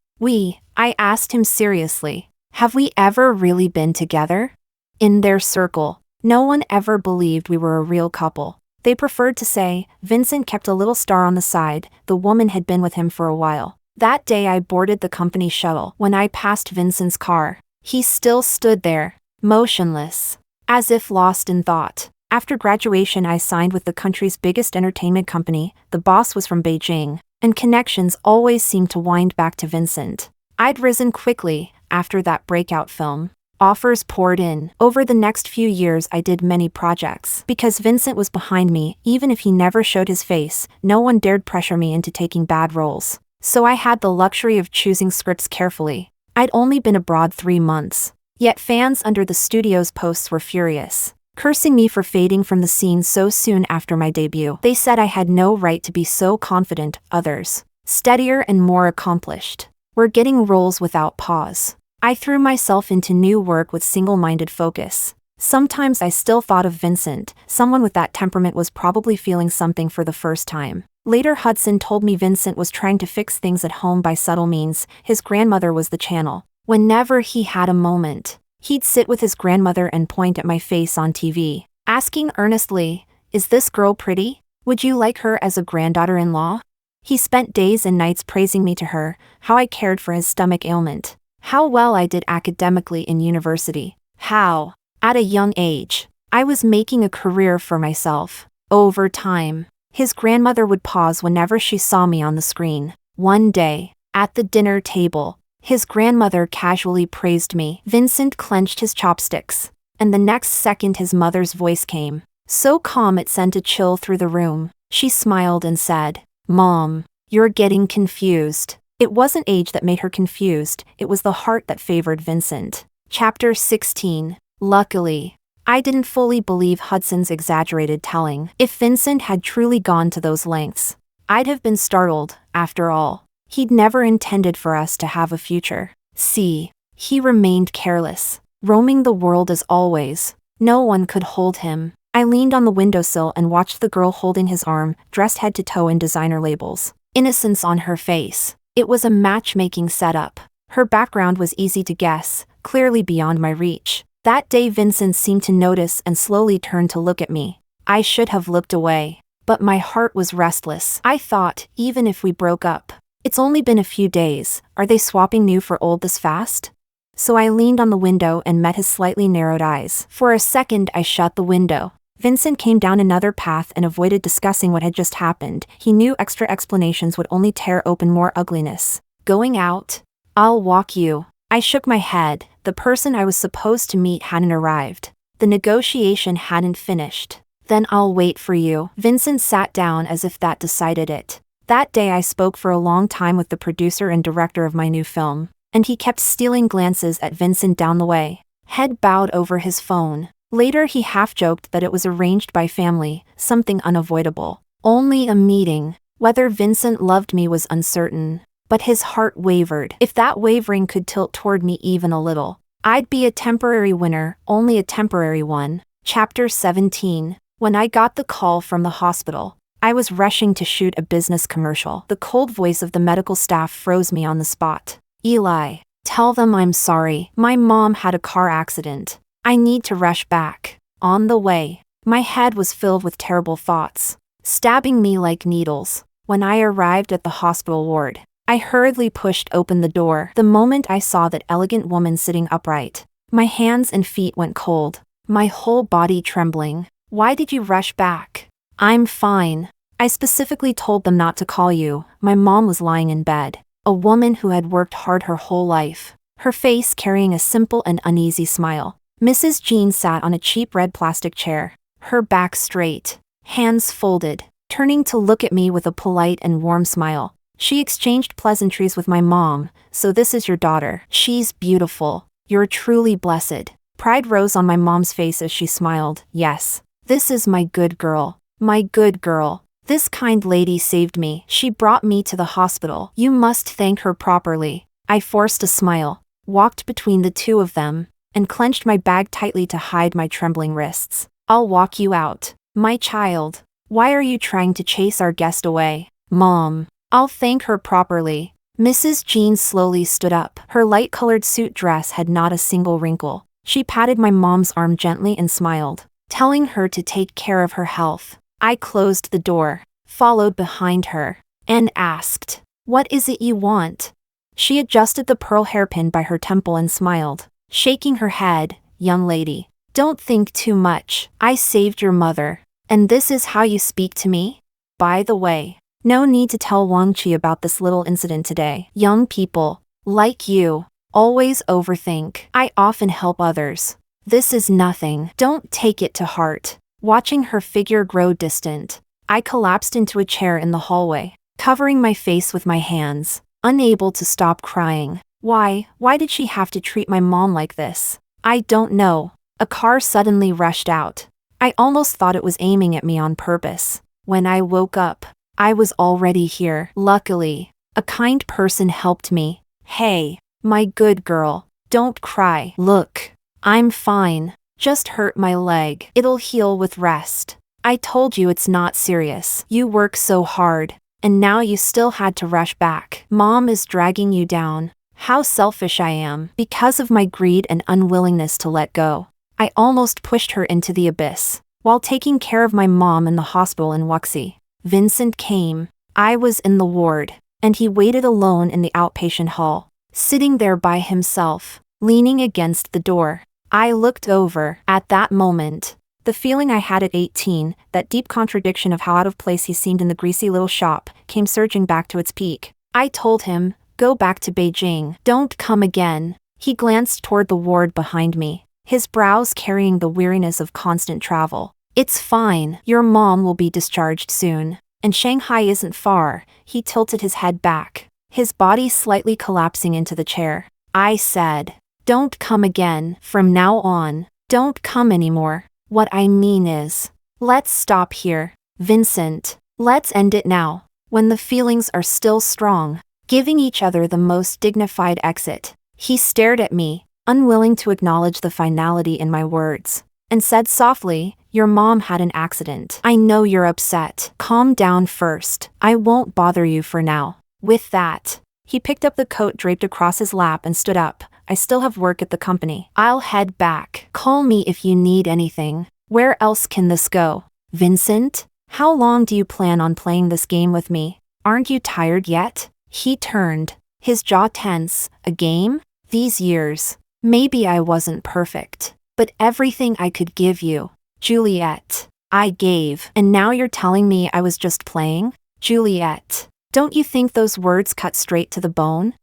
I asked him seriously. Have we ever really been together? In their circle, no one ever believed we were a real couple. They preferred to say, Vincent kept a little star on the side, the woman had been with him for a while. That day I boarded the company shuttle. When I passed Vincent's car, he still stood there, motionless, as if lost in thought. After graduation I signed with the country's biggest entertainment company. The boss was from Beijing, and connections always seemed to wind back to Vincent. I'd risen quickly after that breakout film. Offers poured in. Over the next few years I did many projects. Because Vincent was behind me, even if he never showed his face, no one dared pressure me into taking bad roles. So I had the luxury of choosing scripts carefully. I'd only been abroad 3 months. Yet fans under the studio's posts were furious, cursing me for fading from the scene so soon after my debut. They said I had no right to be so confident. Others, steadier and more accomplished, were getting roles without pause. I threw myself into new work with single-minded focus. Sometimes I still thought of Vincent. Someone with that temperament was probably feeling something for the first time. Later Hudson told me Vincent was trying to fix things at home by subtle means. His grandmother was the channel. Whenever he had a moment, he'd sit with his grandmother and point at my face on TV, asking earnestly, "Is this girl pretty? Would you like her as a granddaughter-in-law?" He spent days and nights praising me to her, how I cared for his stomach ailment, how well I did academically in university, how, at a young age, I was making a career for myself. Over time, his grandmother would pause whenever she saw me on the screen. One day, at the dinner table, his grandmother casually praised me. Vincent clenched his chopsticks, and the next second his mother's voice came, so calm it sent a chill through the room. She smiled and said, "Mom, you're getting confused." It wasn't age that made her confused, it was the heart that favored Vincent. Chapter 16. Luckily, I didn't fully believe Hudson's exaggerated telling. If Vincent had truly gone to those lengths, I'd have been startled. After all, he'd never intended for us to have a future. See, he remained careless, roaming the world as always. No one could hold him. I leaned on the windowsill and watched the girl holding his arm, dressed head to toe in designer labels. Innocence on her face. It was a matchmaking setup. Her background was easy to guess, clearly beyond my reach. That day Vincent seemed to notice and slowly turned to look at me. I should have looked away, but my heart was restless. I thought, even if we broke up, it's only been a few days, are they swapping new for old this fast? So I leaned on the window and met his slightly narrowed eyes. For a second I shut the window. Vincent came down another path and avoided discussing what had just happened. He knew extra explanations would only tear open more ugliness. Going out? I'll walk you. I shook my head. The person I was supposed to meet hadn't arrived. The negotiation hadn't finished. Then I'll wait for you. Vincent sat down as if that decided it. That day I spoke for a long time with the producer and director of my new film, and he kept stealing glances at Vincent down the way, head bowed over his phone. Later he half-joked that it was arranged by family, something unavoidable. Only a meeting. Whether Vincent loved me was uncertain, but his heart wavered. If that wavering could tilt toward me even a little, I'd be a temporary winner, only a temporary one. Chapter 17. When I got the call from the hospital, I was rushing to shoot a business commercial. The cold voice of the medical staff froze me on the spot. "Eli, tell them I'm sorry. My mom had a car accident. I need to rush back." On the way, my head was filled with terrible thoughts, stabbing me like needles. When I arrived at the hospital ward, I hurriedly pushed open the door. The moment I saw that elegant woman sitting upright, my hands and feet went cold, my whole body trembling. "Why did you rush back?" "I'm fine. I specifically told them not to call you." My mom was lying in bed, a woman who had worked hard her whole life, her face carrying a simple and uneasy smile. Mrs. Jean sat on a cheap red plastic chair, her back straight, hands folded, turning to look at me with a polite and warm smile. She exchanged pleasantries with my mom. "So this is your daughter. She's beautiful. You're truly blessed." Pride rose on my mom's face as she smiled. "Yes, this is my good girl. My good girl. This kind lady saved me. She brought me to the hospital. You must thank her properly." I forced a smile, walked between the two of them, and clenched my bag tightly to hide my trembling wrists. "I'll walk you out. My child, why are you trying to chase our guest away?" "Mom, I'll thank her properly." Mrs. Jean slowly stood up. Her light-colored suit dress had not a single wrinkle. She patted my mom's arm gently and smiled, telling her to take care of her health. I closed the door, followed behind her, and asked, "What is it you want?" She adjusted the pearl hairpin by her temple and smiled, shaking her head. "Young lady, don't think too much. I saved your mother, and this is how you speak to me? By the way, No need to tell Wang Qi about this little incident today. Young people, like you, always overthink. I often help others. This is nothing. Don't take it to heart. Watching her figure grow distant, I collapsed into a chair in the hallway, covering my face with my hands, unable to stop crying. Why did she have to treat my mom like this? I don't know. A car suddenly rushed out. I almost thought it was aiming at me on purpose. When I woke up, I was already here. Luckily, a kind person helped me. Hey, my good girl, don't cry. Look, I'm fine. Just hurt my leg. It'll heal with rest. I told you it's not serious. You work so hard, and now you still had to rush back. Mom is dragging you down. How selfish I am. Because of my greed and unwillingness to let go, I almost pushed her into the abyss. While taking care of my mom in the hospital in Wuxi, Vincent came. I was in the ward, and he waited alone in the outpatient hall, sitting there by himself, leaning against the door. I looked over. At that moment, the feeling I had at 18, that deep contradiction of how out of place he seemed in the greasy little shop, came surging back to its peak. I told him, go back to Beijing. Don't come again. He glanced toward the ward behind me, his brows carrying the weariness of constant travel. It's fine. Your mom will be discharged soon, and Shanghai isn't far. He tilted his head back, his body slightly collapsing into the chair. I said, don't come again. From now on, don't come anymore. What I mean is, let's stop here. Vincent, let's end it now, when the feelings are still strong, giving each other the most dignified exit. He stared at me, unwilling to acknowledge the finality in my words, and said softly, your mom had an accident. I know you're upset. Calm down first. I won't bother you for now. With that, he picked up the coat draped across his lap and stood up. I still have work at the company. I'll head back. Call me if you need anything. Where else can this go? Vincent, how long do you plan on playing this game with me? Aren't you tired yet? He turned, his jaw tense. A game? These years. Maybe I wasn't perfect, but everything I could give you, Juliet, I gave. And now you're telling me I was just playing? Juliet, don't you think those words cut straight to the bone?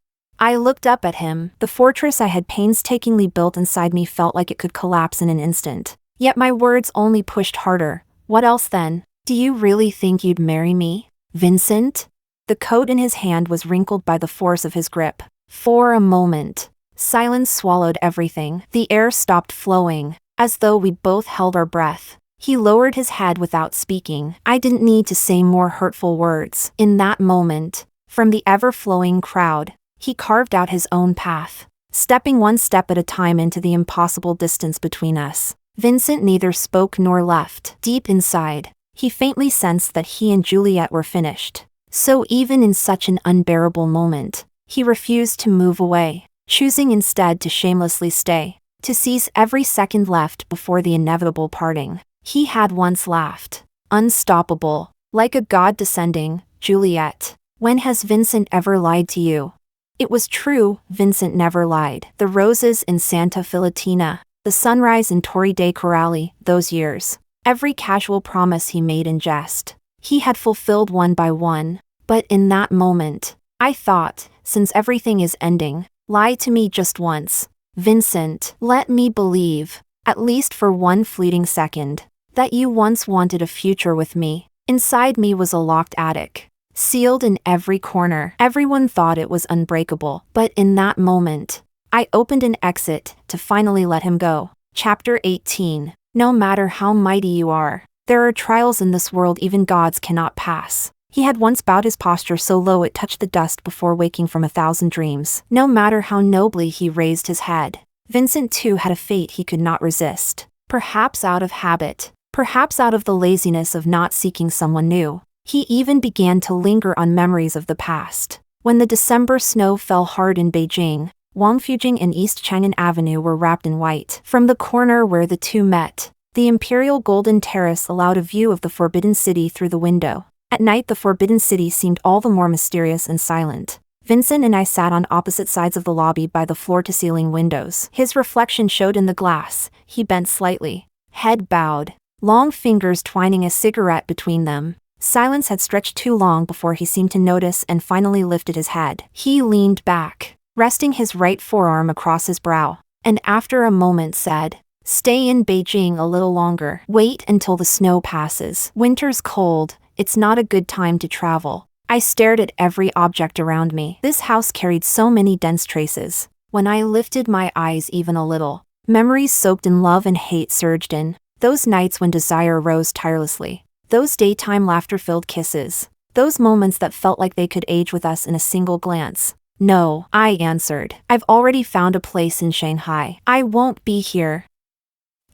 I looked up at him. The fortress I had painstakingly built inside me felt like it could collapse in an instant. Yet my words only pushed harder. What else then? Do you really think you'd marry me, Vincent? The coat in his hand was wrinkled by the force of his grip. For a moment, silence swallowed everything. The air stopped flowing, as though we both held our breath. He lowered his head without speaking. I didn't need to say more hurtful words. In that moment, from the ever-flowing crowd, he carved out his own path, stepping one step at a time into the impossible distance between us. Vincent neither spoke nor left. Deep inside, he faintly sensed that he and Juliet were finished. So even in such an unbearable moment, he refused to move away, choosing instead to shamelessly stay, to seize every second left before the inevitable parting. He had once laughed, unstoppable, like a god descending. Juliet, when has Vincent ever lied to you? It was true, Vincent never lied. The roses in Santa Filatina, the sunrise in Torre dei Coralli, those years. Every casual promise he made in jest, he had fulfilled one by one. But in that moment, I thought, since everything is ending, lie to me just once. Vincent, let me believe, at least for one fleeting second, that you once wanted a future with me. Inside me was a locked attic, sealed in every corner. Everyone thought it was unbreakable. But in that moment, I opened an exit to finally let him go. Chapter 18. No matter how mighty you are, there are trials in this world even gods cannot pass. He had once bowed his posture so low it touched the dust before waking from 1,000 dreams. No matter how nobly he raised his head, Vincent too had a fate he could not resist. Perhaps out of habit, perhaps out of the laziness of not seeking someone new. He even began to linger on memories of the past. When the December snow fell hard in Beijing, Wangfujing and East Chang'an Avenue were wrapped in white. From the corner where the two met, the imperial golden terrace allowed a view of the Forbidden City through the window. At night the Forbidden City seemed all the more mysterious and silent. Vincent and I sat on opposite sides of the lobby by the floor-to-ceiling windows. His reflection showed in the glass. He bent slightly, head bowed, long fingers twining a cigarette between them. Silence had stretched too long before he seemed to notice and finally lifted his head. He leaned back, resting his right forearm across his brow, and after a moment said, "Stay in Beijing a little longer. Wait until the snow passes. Winter's cold, it's not a good time to travel." I stared at every object around me. This house carried so many dense traces. When I lifted my eyes even a little, memories soaked in love and hate surged in. Those nights when desire rose tirelessly. Those daytime laughter-filled kisses. Those moments that felt like they could age with us in a single glance. "No," I answered. "I've already found a place in Shanghai. I won't be here.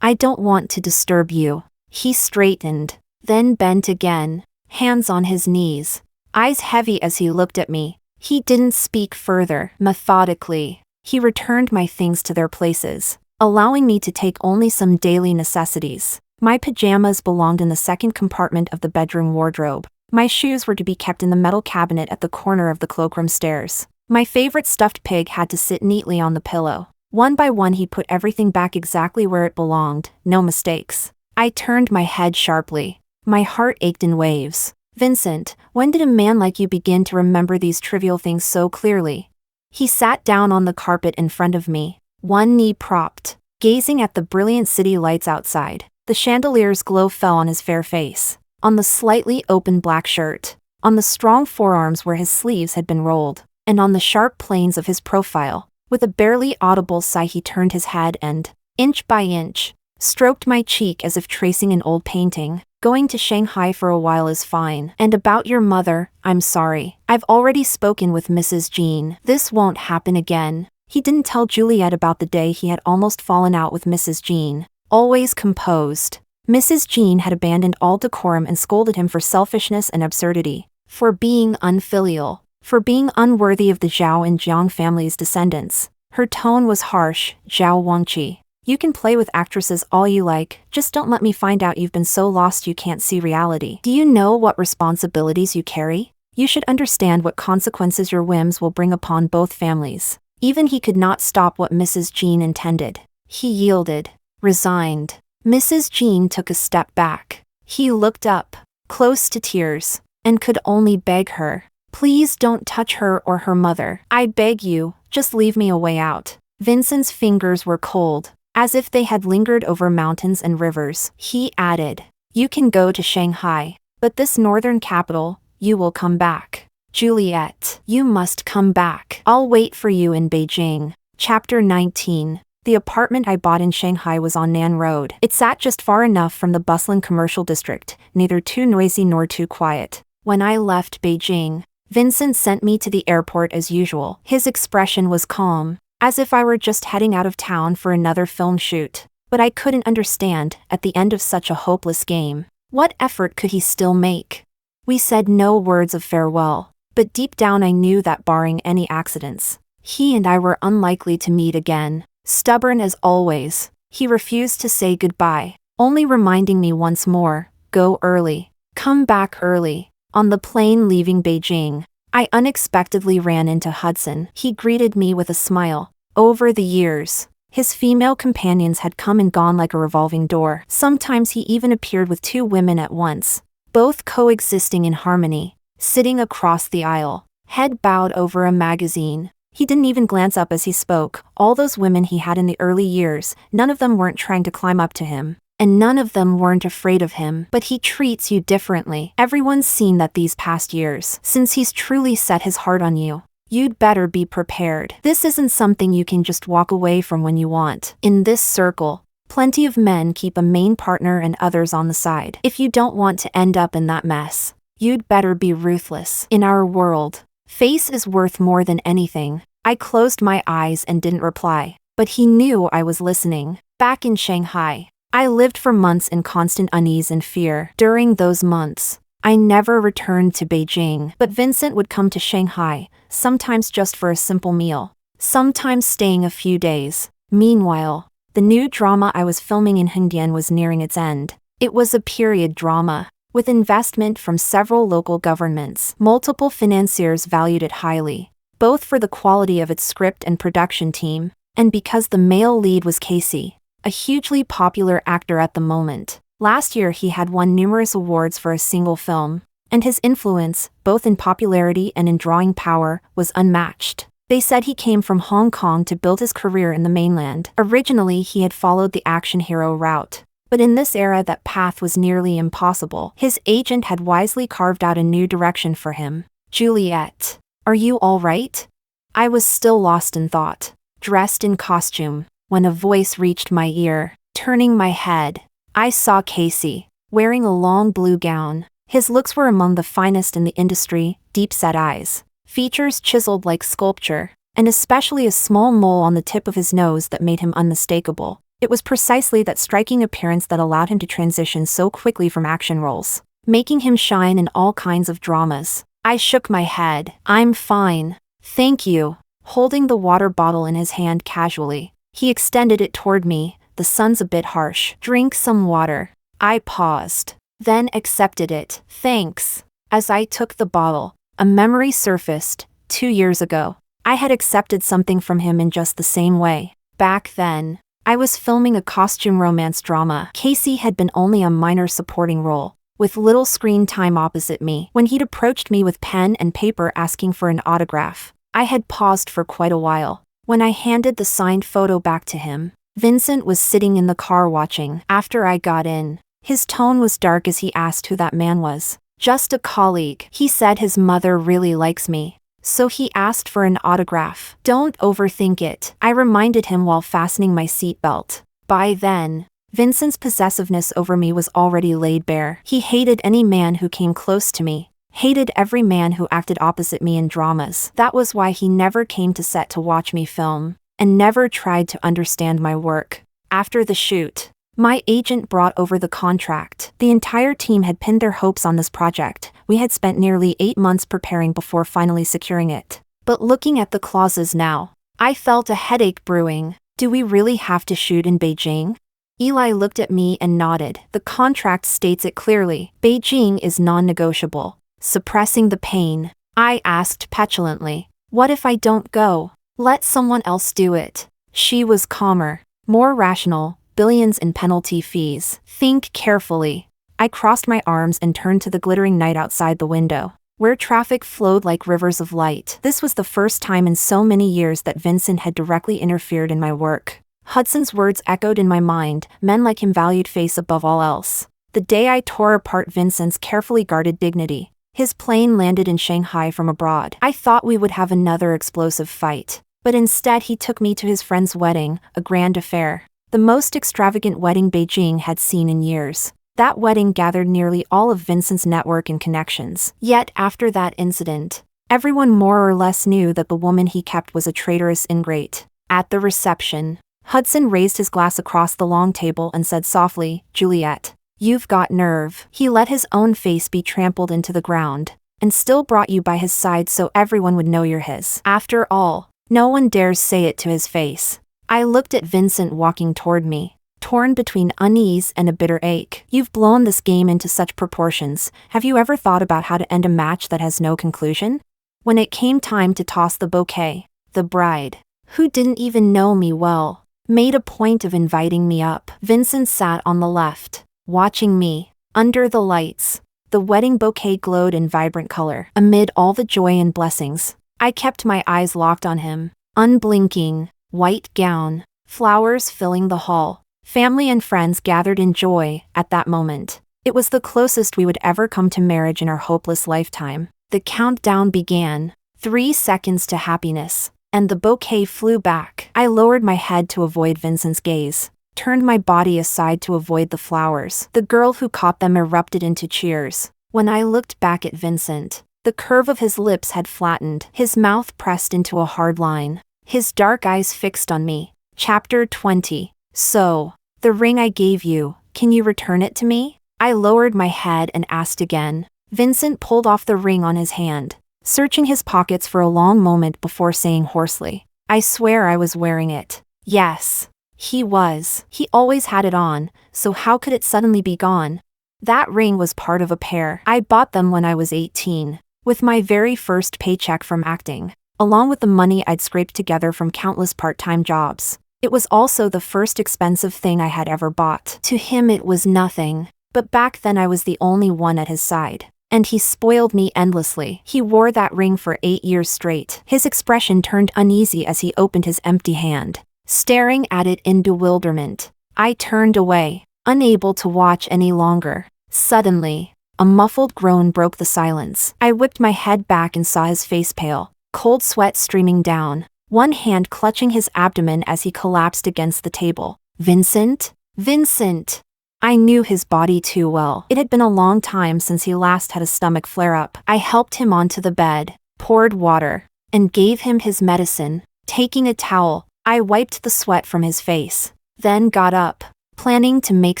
I don't want to disturb you." He straightened, then bent again, hands on his knees, eyes heavy as he looked at me. He didn't speak further. Methodically, he returned my things to their places, allowing me to take only some daily necessities. My pajamas belonged in the second compartment of the bedroom wardrobe. My shoes were to be kept in the metal cabinet at the corner of the cloakroom stairs. My favorite stuffed pig had to sit neatly on the pillow. One by one he put everything back exactly where it belonged, no mistakes. I turned my head sharply. My heart ached in waves. "Vincent, when did a man like you begin to remember these trivial things so clearly?" He sat down on the carpet in front of me, one knee propped, gazing at the brilliant city lights outside. The chandelier's glow fell on his fair face, on the slightly open black shirt, on the strong forearms where his sleeves had been rolled, and on the sharp planes of his profile. With a barely audible sigh he turned his head and, inch by inch, stroked my cheek as if tracing an old painting. "Going to Shanghai for a while is fine. And about your mother, I'm sorry. I've already spoken with Mrs. Jean. This won't happen again." He didn't tell Juliet about the day he had almost fallen out with Mrs. Jean. Always composed, Mrs. Jean had abandoned all decorum and scolded him for selfishness and absurdity, for being unfilial, for being unworthy of the Zhao and Jiang family's descendants. Her tone was harsh. "Zhao Wangqi, you can play with actresses all you like, just don't let me find out you've been so lost you can't see reality. Do you know what responsibilities you carry? You should understand what consequences your whims will bring upon both families." Even he could not stop what Mrs. Jean intended. He yielded, resigned. Mrs. Jean took a step back. He looked up, close to tears, and could only beg her, "Please don't touch her or her mother. I beg you, just leave me a way out." Vincent's fingers were cold, as if they had lingered over mountains and rivers. He added, "You can go to Shanghai, but this northern capital, you will come back. Juliet, you must come back. I'll wait for you in Beijing." Chapter 19. The apartment I bought in Shanghai was on Nan Road. It sat just far enough from the bustling commercial district, neither too noisy nor too quiet. When I left Beijing, Vincent sent me to the airport as usual. His expression was calm, as if I were just heading out of town for another film shoot. But I couldn't understand, at the end of such a hopeless game, what effort could he still make? We said no words of farewell, but deep down I knew that barring any accidents, he and I were unlikely to meet again. Stubborn as always, he refused to say goodbye, only reminding me once more, "Go early. Come back early." On the plane leaving Beijing, I unexpectedly ran into Hudson. He greeted me with a smile. Over the years, his female companions had come and gone like a revolving door. Sometimes he even appeared with two women at once, both coexisting in harmony, sitting across the aisle, head bowed over a magazine. He didn't even glance up as he spoke. All those women he had in the early years, none of them weren't trying to climb up to him, and none of them weren't afraid of him. But he treats you differently. Everyone's seen that these past years. Since he's truly set his heart on you, you'd better be prepared. This isn't something you can just walk away from when you want. In this circle, plenty of men keep a main partner and others on the side. If you don't want to end up in that mess, you'd better be ruthless. In our world, face is worth more than anything. I closed my eyes and didn't reply, but he knew I was listening. Back in Shanghai, I lived for months in constant unease and fear. During those months, I never returned to Beijing, but Vincent would come to Shanghai, sometimes just for a simple meal, sometimes staying a few days. Meanwhile, the new drama I was filming in Hengdian was nearing its end. It was a period drama, with investment from several local governments. Multiple financiers valued it highly, both for the quality of its script and production team, and because the male lead was Casey, a hugely popular actor at the moment. Last year he had won numerous awards for a single film. and his influence, both in popularity and in drawing power, was unmatched. They said he came from Hong Kong to build his career in the mainland. Originally, he had followed the action hero route. But in this era, that path was nearly impossible. His agent had wisely carved out a new direction for him. "Juliet, are you all right?" I was still lost in thought, dressed in costume, when a voice reached my ear. Turning my head, I saw Casey, wearing a long blue gown. His looks were among the finest in the industry, deep-set eyes, features chiseled like sculpture, and especially a small mole on the tip of his nose that made him unmistakable. It was precisely that striking appearance that allowed him to transition so quickly from action roles, making him shine in all kinds of dramas. I shook my head. "I'm fine. Thank you." Holding the water bottle in his hand casually, he extended it toward me. "The sun's a bit harsh. Drink some water." I paused, then accepted it. "Thanks." As I took the bottle, a memory surfaced. 2 years ago, I had accepted something from him in just the same way. Back then, I was filming a costume romance drama. Casey had been only a minor supporting role, with little screen time opposite me. When he'd approached me with pen and paper asking for an autograph, I had paused for quite a while. When I handed the signed photo back to him, Vincent was sitting in the car watching. After I got in, his tone was dark as he asked who that man was. "Just a colleague. He said his mother really likes me, so he asked for an autograph." "Don't overthink it," I reminded him while fastening my seatbelt. By then, Vincent's possessiveness over me was already laid bare. He hated any man who came close to me, hated every man who acted opposite me in dramas. That was why he never came to set to watch me film, and never tried to understand my work. After the shoot, my agent brought over the contract. The entire team had pinned their hopes on this project. We had spent nearly 8 months preparing before finally securing it. But looking at the clauses now, I felt a headache brewing. Do we really have to shoot in Beijing? Eli looked at me and nodded. The contract states it clearly. Beijing is non-negotiable. Suppressing the pain, I asked petulantly. "What if I don't go? Let someone else do it." She was calmer, more rational. "Billions in penalty fees. Think carefully." I crossed my arms and turned to the glittering night outside the window, where traffic flowed like rivers of light. This was the first time in so many years that Vincent had directly interfered in my work. Hudson's words echoed in my mind. Men like him valued face above all else. The day I tore apart Vincent's carefully guarded dignity, his plane landed in Shanghai from abroad. I thought we would have another explosive fight, but instead he took me to his friend's wedding, a grand affair. The most extravagant wedding Beijing had seen in years. That wedding gathered nearly all of Vincent's network and connections. Yet after that incident, everyone more or less knew that the woman he kept was a traitorous ingrate. At the reception, Hudson raised his glass across the long table and said softly, "Juliet, you've got nerve." He let his own face be trampled into the ground, and still brought you by his side so everyone would know you're his. After all, no one dares say it to his face. I looked at Vincent walking toward me, torn between unease and a bitter ache. "You've blown this game into such proportions. Have you ever thought about how to end a match that has no conclusion?" When it came time to toss the bouquet, the bride, who didn't even know me well, made a point of inviting me up. Vincent sat on the left, watching me. Under the lights, the wedding bouquet glowed in vibrant color. Amid all the joy and blessings, I kept my eyes locked on him, unblinking. White gown, flowers filling the hall. Family and friends gathered in joy at that moment. It was the closest we would ever come to marriage in our hopeless lifetime. The countdown began. 3 seconds to happiness, and the bouquet flew back. I lowered my head to avoid Vincent's gaze, turned my body aside to avoid the flowers. The girl who caught them erupted into cheers. When I looked back at Vincent, the curve of his lips had flattened, his mouth pressed into a hard line, his dark eyes fixed on me. Chapter 20. "So, the ring I gave you, can you return it to me?" I lowered my head and asked again. Vincent pulled off the ring on his hand, searching his pockets for a long moment before saying hoarsely, "I swear I was wearing it." Yes, he was. He always had it on, so how could it suddenly be gone? That ring was part of a pair. I bought them when I was 18, with my very first paycheck from acting, along with the money I'd scraped together from countless part-time jobs. It was also the first expensive thing I had ever bought. To him it was nothing, but back then I was the only one at his side. And he spoiled me endlessly. He wore that ring for 8 years straight. His expression turned uneasy as he opened his empty hand, staring at it in bewilderment. I turned away, unable to watch any longer. Suddenly, a muffled groan broke the silence. I whipped my head back and saw his face pale, cold sweat streaming down, one hand clutching his abdomen as he collapsed against the table. Vincent? Vincent! I knew his body too well. It had been a long time since he last had a stomach flare-up. I helped him onto the bed, poured water, and gave him his medicine. Taking a towel, I wiped the sweat from his face, then got up, planning to make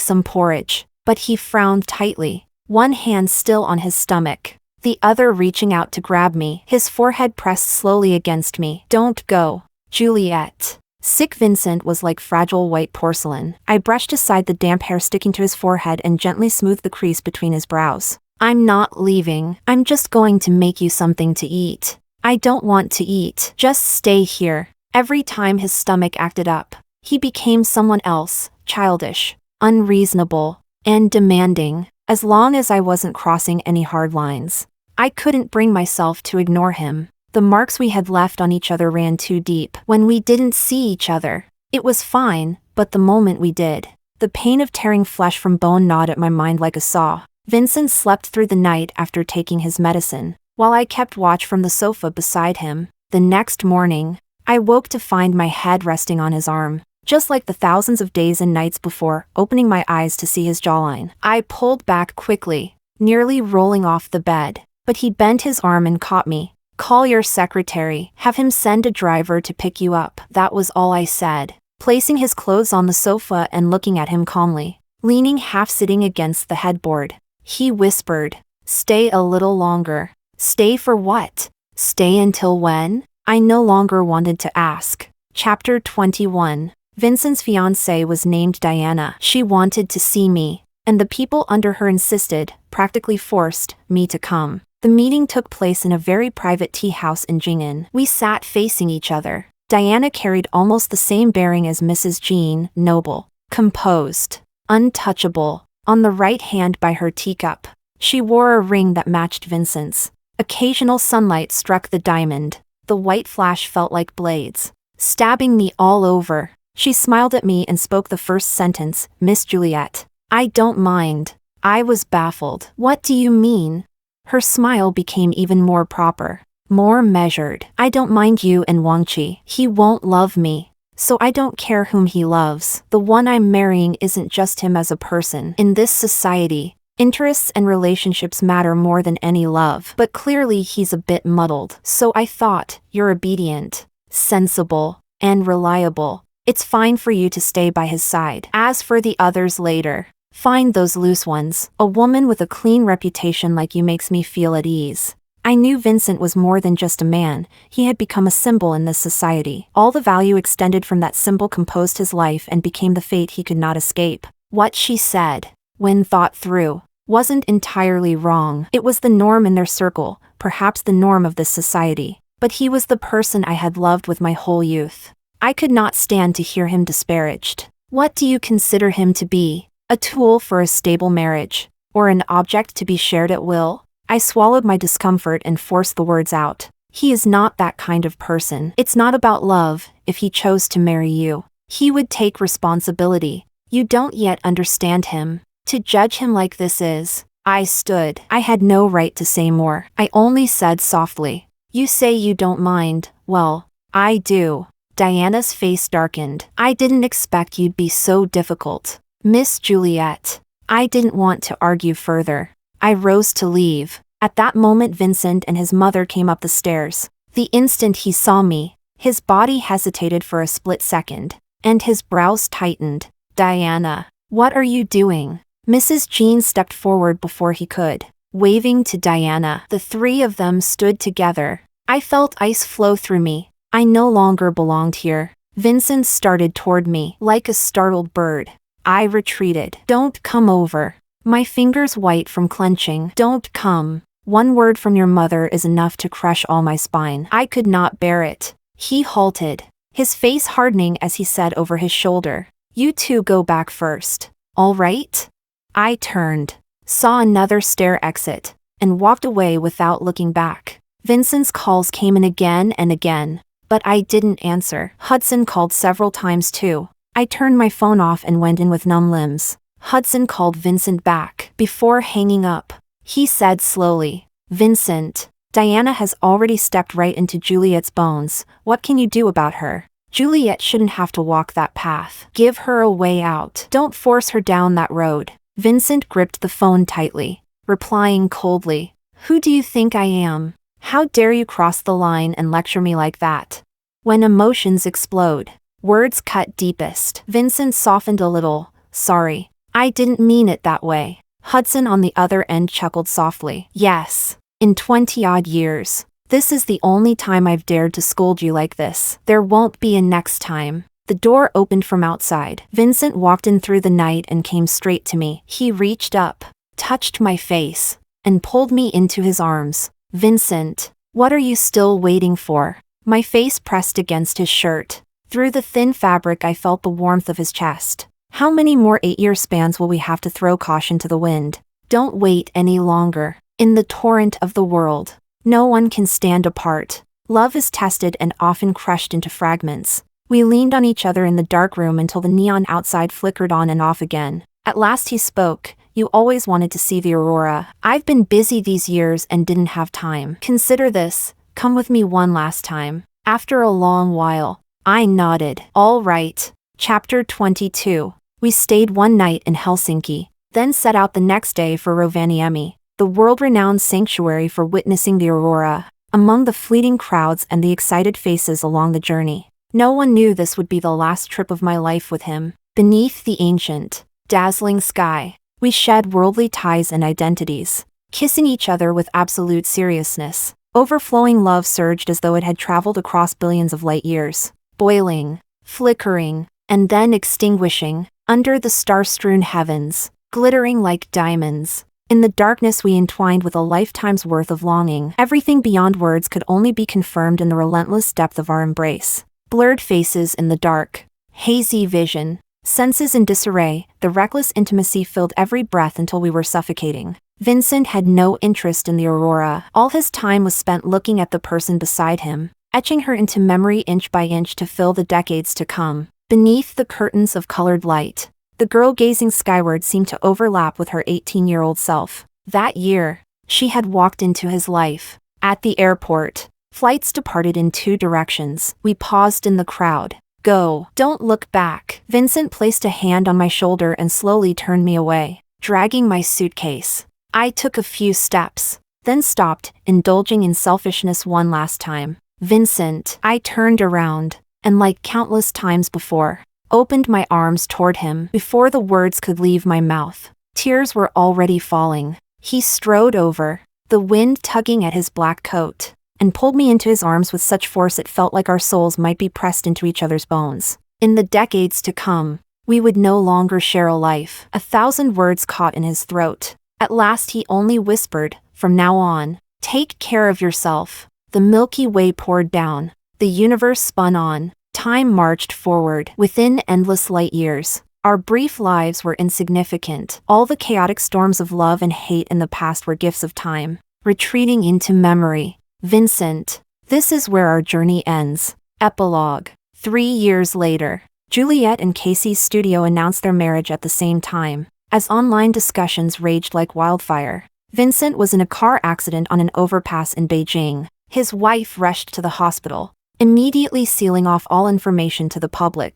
some porridge, but he frowned tightly, one hand still on his stomach, the other reaching out to grab me. His forehead pressed slowly against me. Don't go, Juliet. Sick Vincent was like fragile white porcelain. I brushed aside the damp hair sticking to his forehead and gently smoothed the crease between his brows. I'm not leaving. I'm just going to make you something to eat. I don't want to eat. Just stay here. Every time his stomach acted up, he became someone else, childish, unreasonable, and demanding. As long as I wasn't crossing any hard lines, I couldn't bring myself to ignore him. The marks we had left on each other ran too deep. When we didn't see each other, it was fine, but the moment we did, the pain of tearing flesh from bone gnawed at my mind like a saw. Vincent slept through the night after taking his medicine, while I kept watch from the sofa beside him. The next morning, I woke to find my head resting on his arm, just like the thousands of days and nights before, opening my eyes to see his jawline. I pulled back quickly, nearly rolling off the bed, but he bent his arm and caught me. Call your secretary. Have him send a driver to pick you up. That was all I said, placing his clothes on the sofa and looking at him calmly, leaning half-sitting against the headboard. He whispered, "Stay a little longer." Stay for what? Stay until when? I no longer wanted to ask. Chapter 21. Vincent's fiancée was named Diana. She wanted to see me, and the people under her insisted, practically forced, me to come. The meeting took place in a very private tea house in Jing'an. We sat facing each other. Diana carried almost the same bearing as Mrs. Jean, noble, composed, untouchable, on the right hand by her teacup. She wore a ring that matched Vincent's. Occasional sunlight struck the diamond. The white flash felt like blades, stabbing me all over. She smiled at me and spoke the first sentence, "Miss Juliet." "I don't mind." I was baffled. "What do you mean?" Her smile became even more proper, more measured. "I don't mind you and Wangqi. He won't love me, so I don't care whom he loves. The one I'm marrying isn't just him as a person. In this society, interests and relationships matter more than any love." But clearly he's a bit muddled. "So I thought, you're obedient, sensible, and reliable. It's fine for you to stay by his side. As for the others later, find those loose ones. A woman with a clean reputation like you makes me feel at ease." I knew Vincent was more than just a man. He had become a symbol in this society. All the value extended from that symbol composed his life and became the fate he could not escape. What she said, when thought through, wasn't entirely wrong. It was the norm in their circle, perhaps the norm of this society. But he was the person I had loved with my whole youth. I could not stand to hear him disparaged. "What do you consider him to be? A tool for a stable marriage? Or an object to be shared at will?" I swallowed my discomfort and forced the words out. "He is not that kind of person. It's not about love. If he chose to marry you, he would take responsibility. You don't yet understand him. To judge him like this is..." I stood. I had no right to say more. I only said softly, "You say you don't mind. Well, I do." Diana's face darkened. "I didn't expect you'd be so difficult, Miss Juliet." I didn't want to argue further. I rose to leave. At that moment Vincent and his mother came up the stairs. The instant he saw me, his body hesitated for a split second, and his brows tightened. "Diana, what are you doing?" Mrs. Jean stepped forward before he could, waving to Diana. The three of them stood together. I felt ice flow through me. I no longer belonged here. Vincent started toward me like a startled bird. I retreated. "Don't come over." My fingers white from clenching. "Don't come. One word from your mother is enough to crush all my spine." I could not bear it. He halted, his face hardening as he said over his shoulder, "You two go back first. All right?" I turned, saw another stair exit, and walked away without looking back. Vincent's calls came in again and again, but I didn't answer. Hudson called several times too. I turned my phone off and went in with numb limbs. Hudson called Vincent back. Before hanging up, he said slowly, "Vincent, Diana has already stepped right into Juliet's bones. What can you do about her? Juliet shouldn't have to walk that path. Give her a way out. Don't force her down that road." Vincent gripped the phone tightly, replying coldly, "Who do you think I am? How dare you cross the line and lecture me like that?" When emotions explode, words cut deepest. Vincent softened a little. "Sorry, I didn't mean it that way." Hudson on the other end chuckled softly. "Yes, in 20-odd years. This is the only time I've dared to scold you like this. There won't be a next time." The door opened from outside. Vincent walked in through the night and came straight to me. He reached up, touched my face, and pulled me into his arms. "Vincent, what are you still waiting for?" My face pressed against his shirt. Through the thin fabric I felt the warmth of his chest. "How many more 8-year spans will we have to throw caution to the wind? Don't wait any longer. In the torrent of the world, no one can stand apart. Love is tested and often crushed into fragments." We leaned on each other in the dark room until the neon outside flickered on and off again. At last he spoke. "You always wanted to see the aurora. I've been busy these years and didn't have time. Consider this. Come with me one last time." After a long while, I nodded. "All right." Chapter 22. We stayed one night in Helsinki, then set out the next day for Rovaniemi, the world-renowned sanctuary for witnessing the aurora. Among the fleeting crowds and the excited faces along the journey, no one knew this would be the last trip of my life with him. Beneath the ancient, dazzling sky, we shed worldly ties and identities, kissing each other with absolute seriousness. Overflowing love surged as though it had traveled across billions of light years, boiling, flickering, and then extinguishing, under the star-strewn heavens, glittering like diamonds. In the darkness we entwined with a lifetime's worth of longing. Everything beyond words could only be confirmed in the relentless depth of our embrace. Blurred faces in the dark, hazy vision, senses in disarray, the reckless intimacy filled every breath until we were suffocating. Vincent had no interest in the aurora. All his time was spent looking at the person beside him, etching her into memory inch by inch to fill the decades to come. Beneath the curtains of colored light, the girl gazing skyward seemed to overlap with her 18-year-old self. That year, she had walked into his life. At the airport, flights departed in 2 directions. We paused in the crowd. "Go. Don't look back." Vincent placed a hand on my shoulder and slowly turned me away, dragging my suitcase. I took a few steps, then stopped, indulging in selfishness one last time. "Vincent." I turned around, and like countless times before, opened my arms toward him. Before the words could leave my mouth, tears were already falling. He strode over, the wind tugging at his black coat, and pulled me into his arms with such force it felt like our souls might be pressed into each other's bones. In the decades to come, we would no longer share a life. 1,000 words caught in his throat. At last he only whispered, "From now on, take care of yourself." The Milky Way poured down. The universe spun on. Time marched forward. Within endless light years, our brief lives were insignificant. All the chaotic storms of love and hate in the past were gifts of time, retreating into memory. Vincent. This is where our journey ends. Epilogue. 3 years later, Juliet and Casey's studio announced their marriage at the same time. As online discussions raged like wildfire, Vincent was in a car accident on an overpass in Beijing. His wife rushed to the hospital, immediately sealing off all information to the public.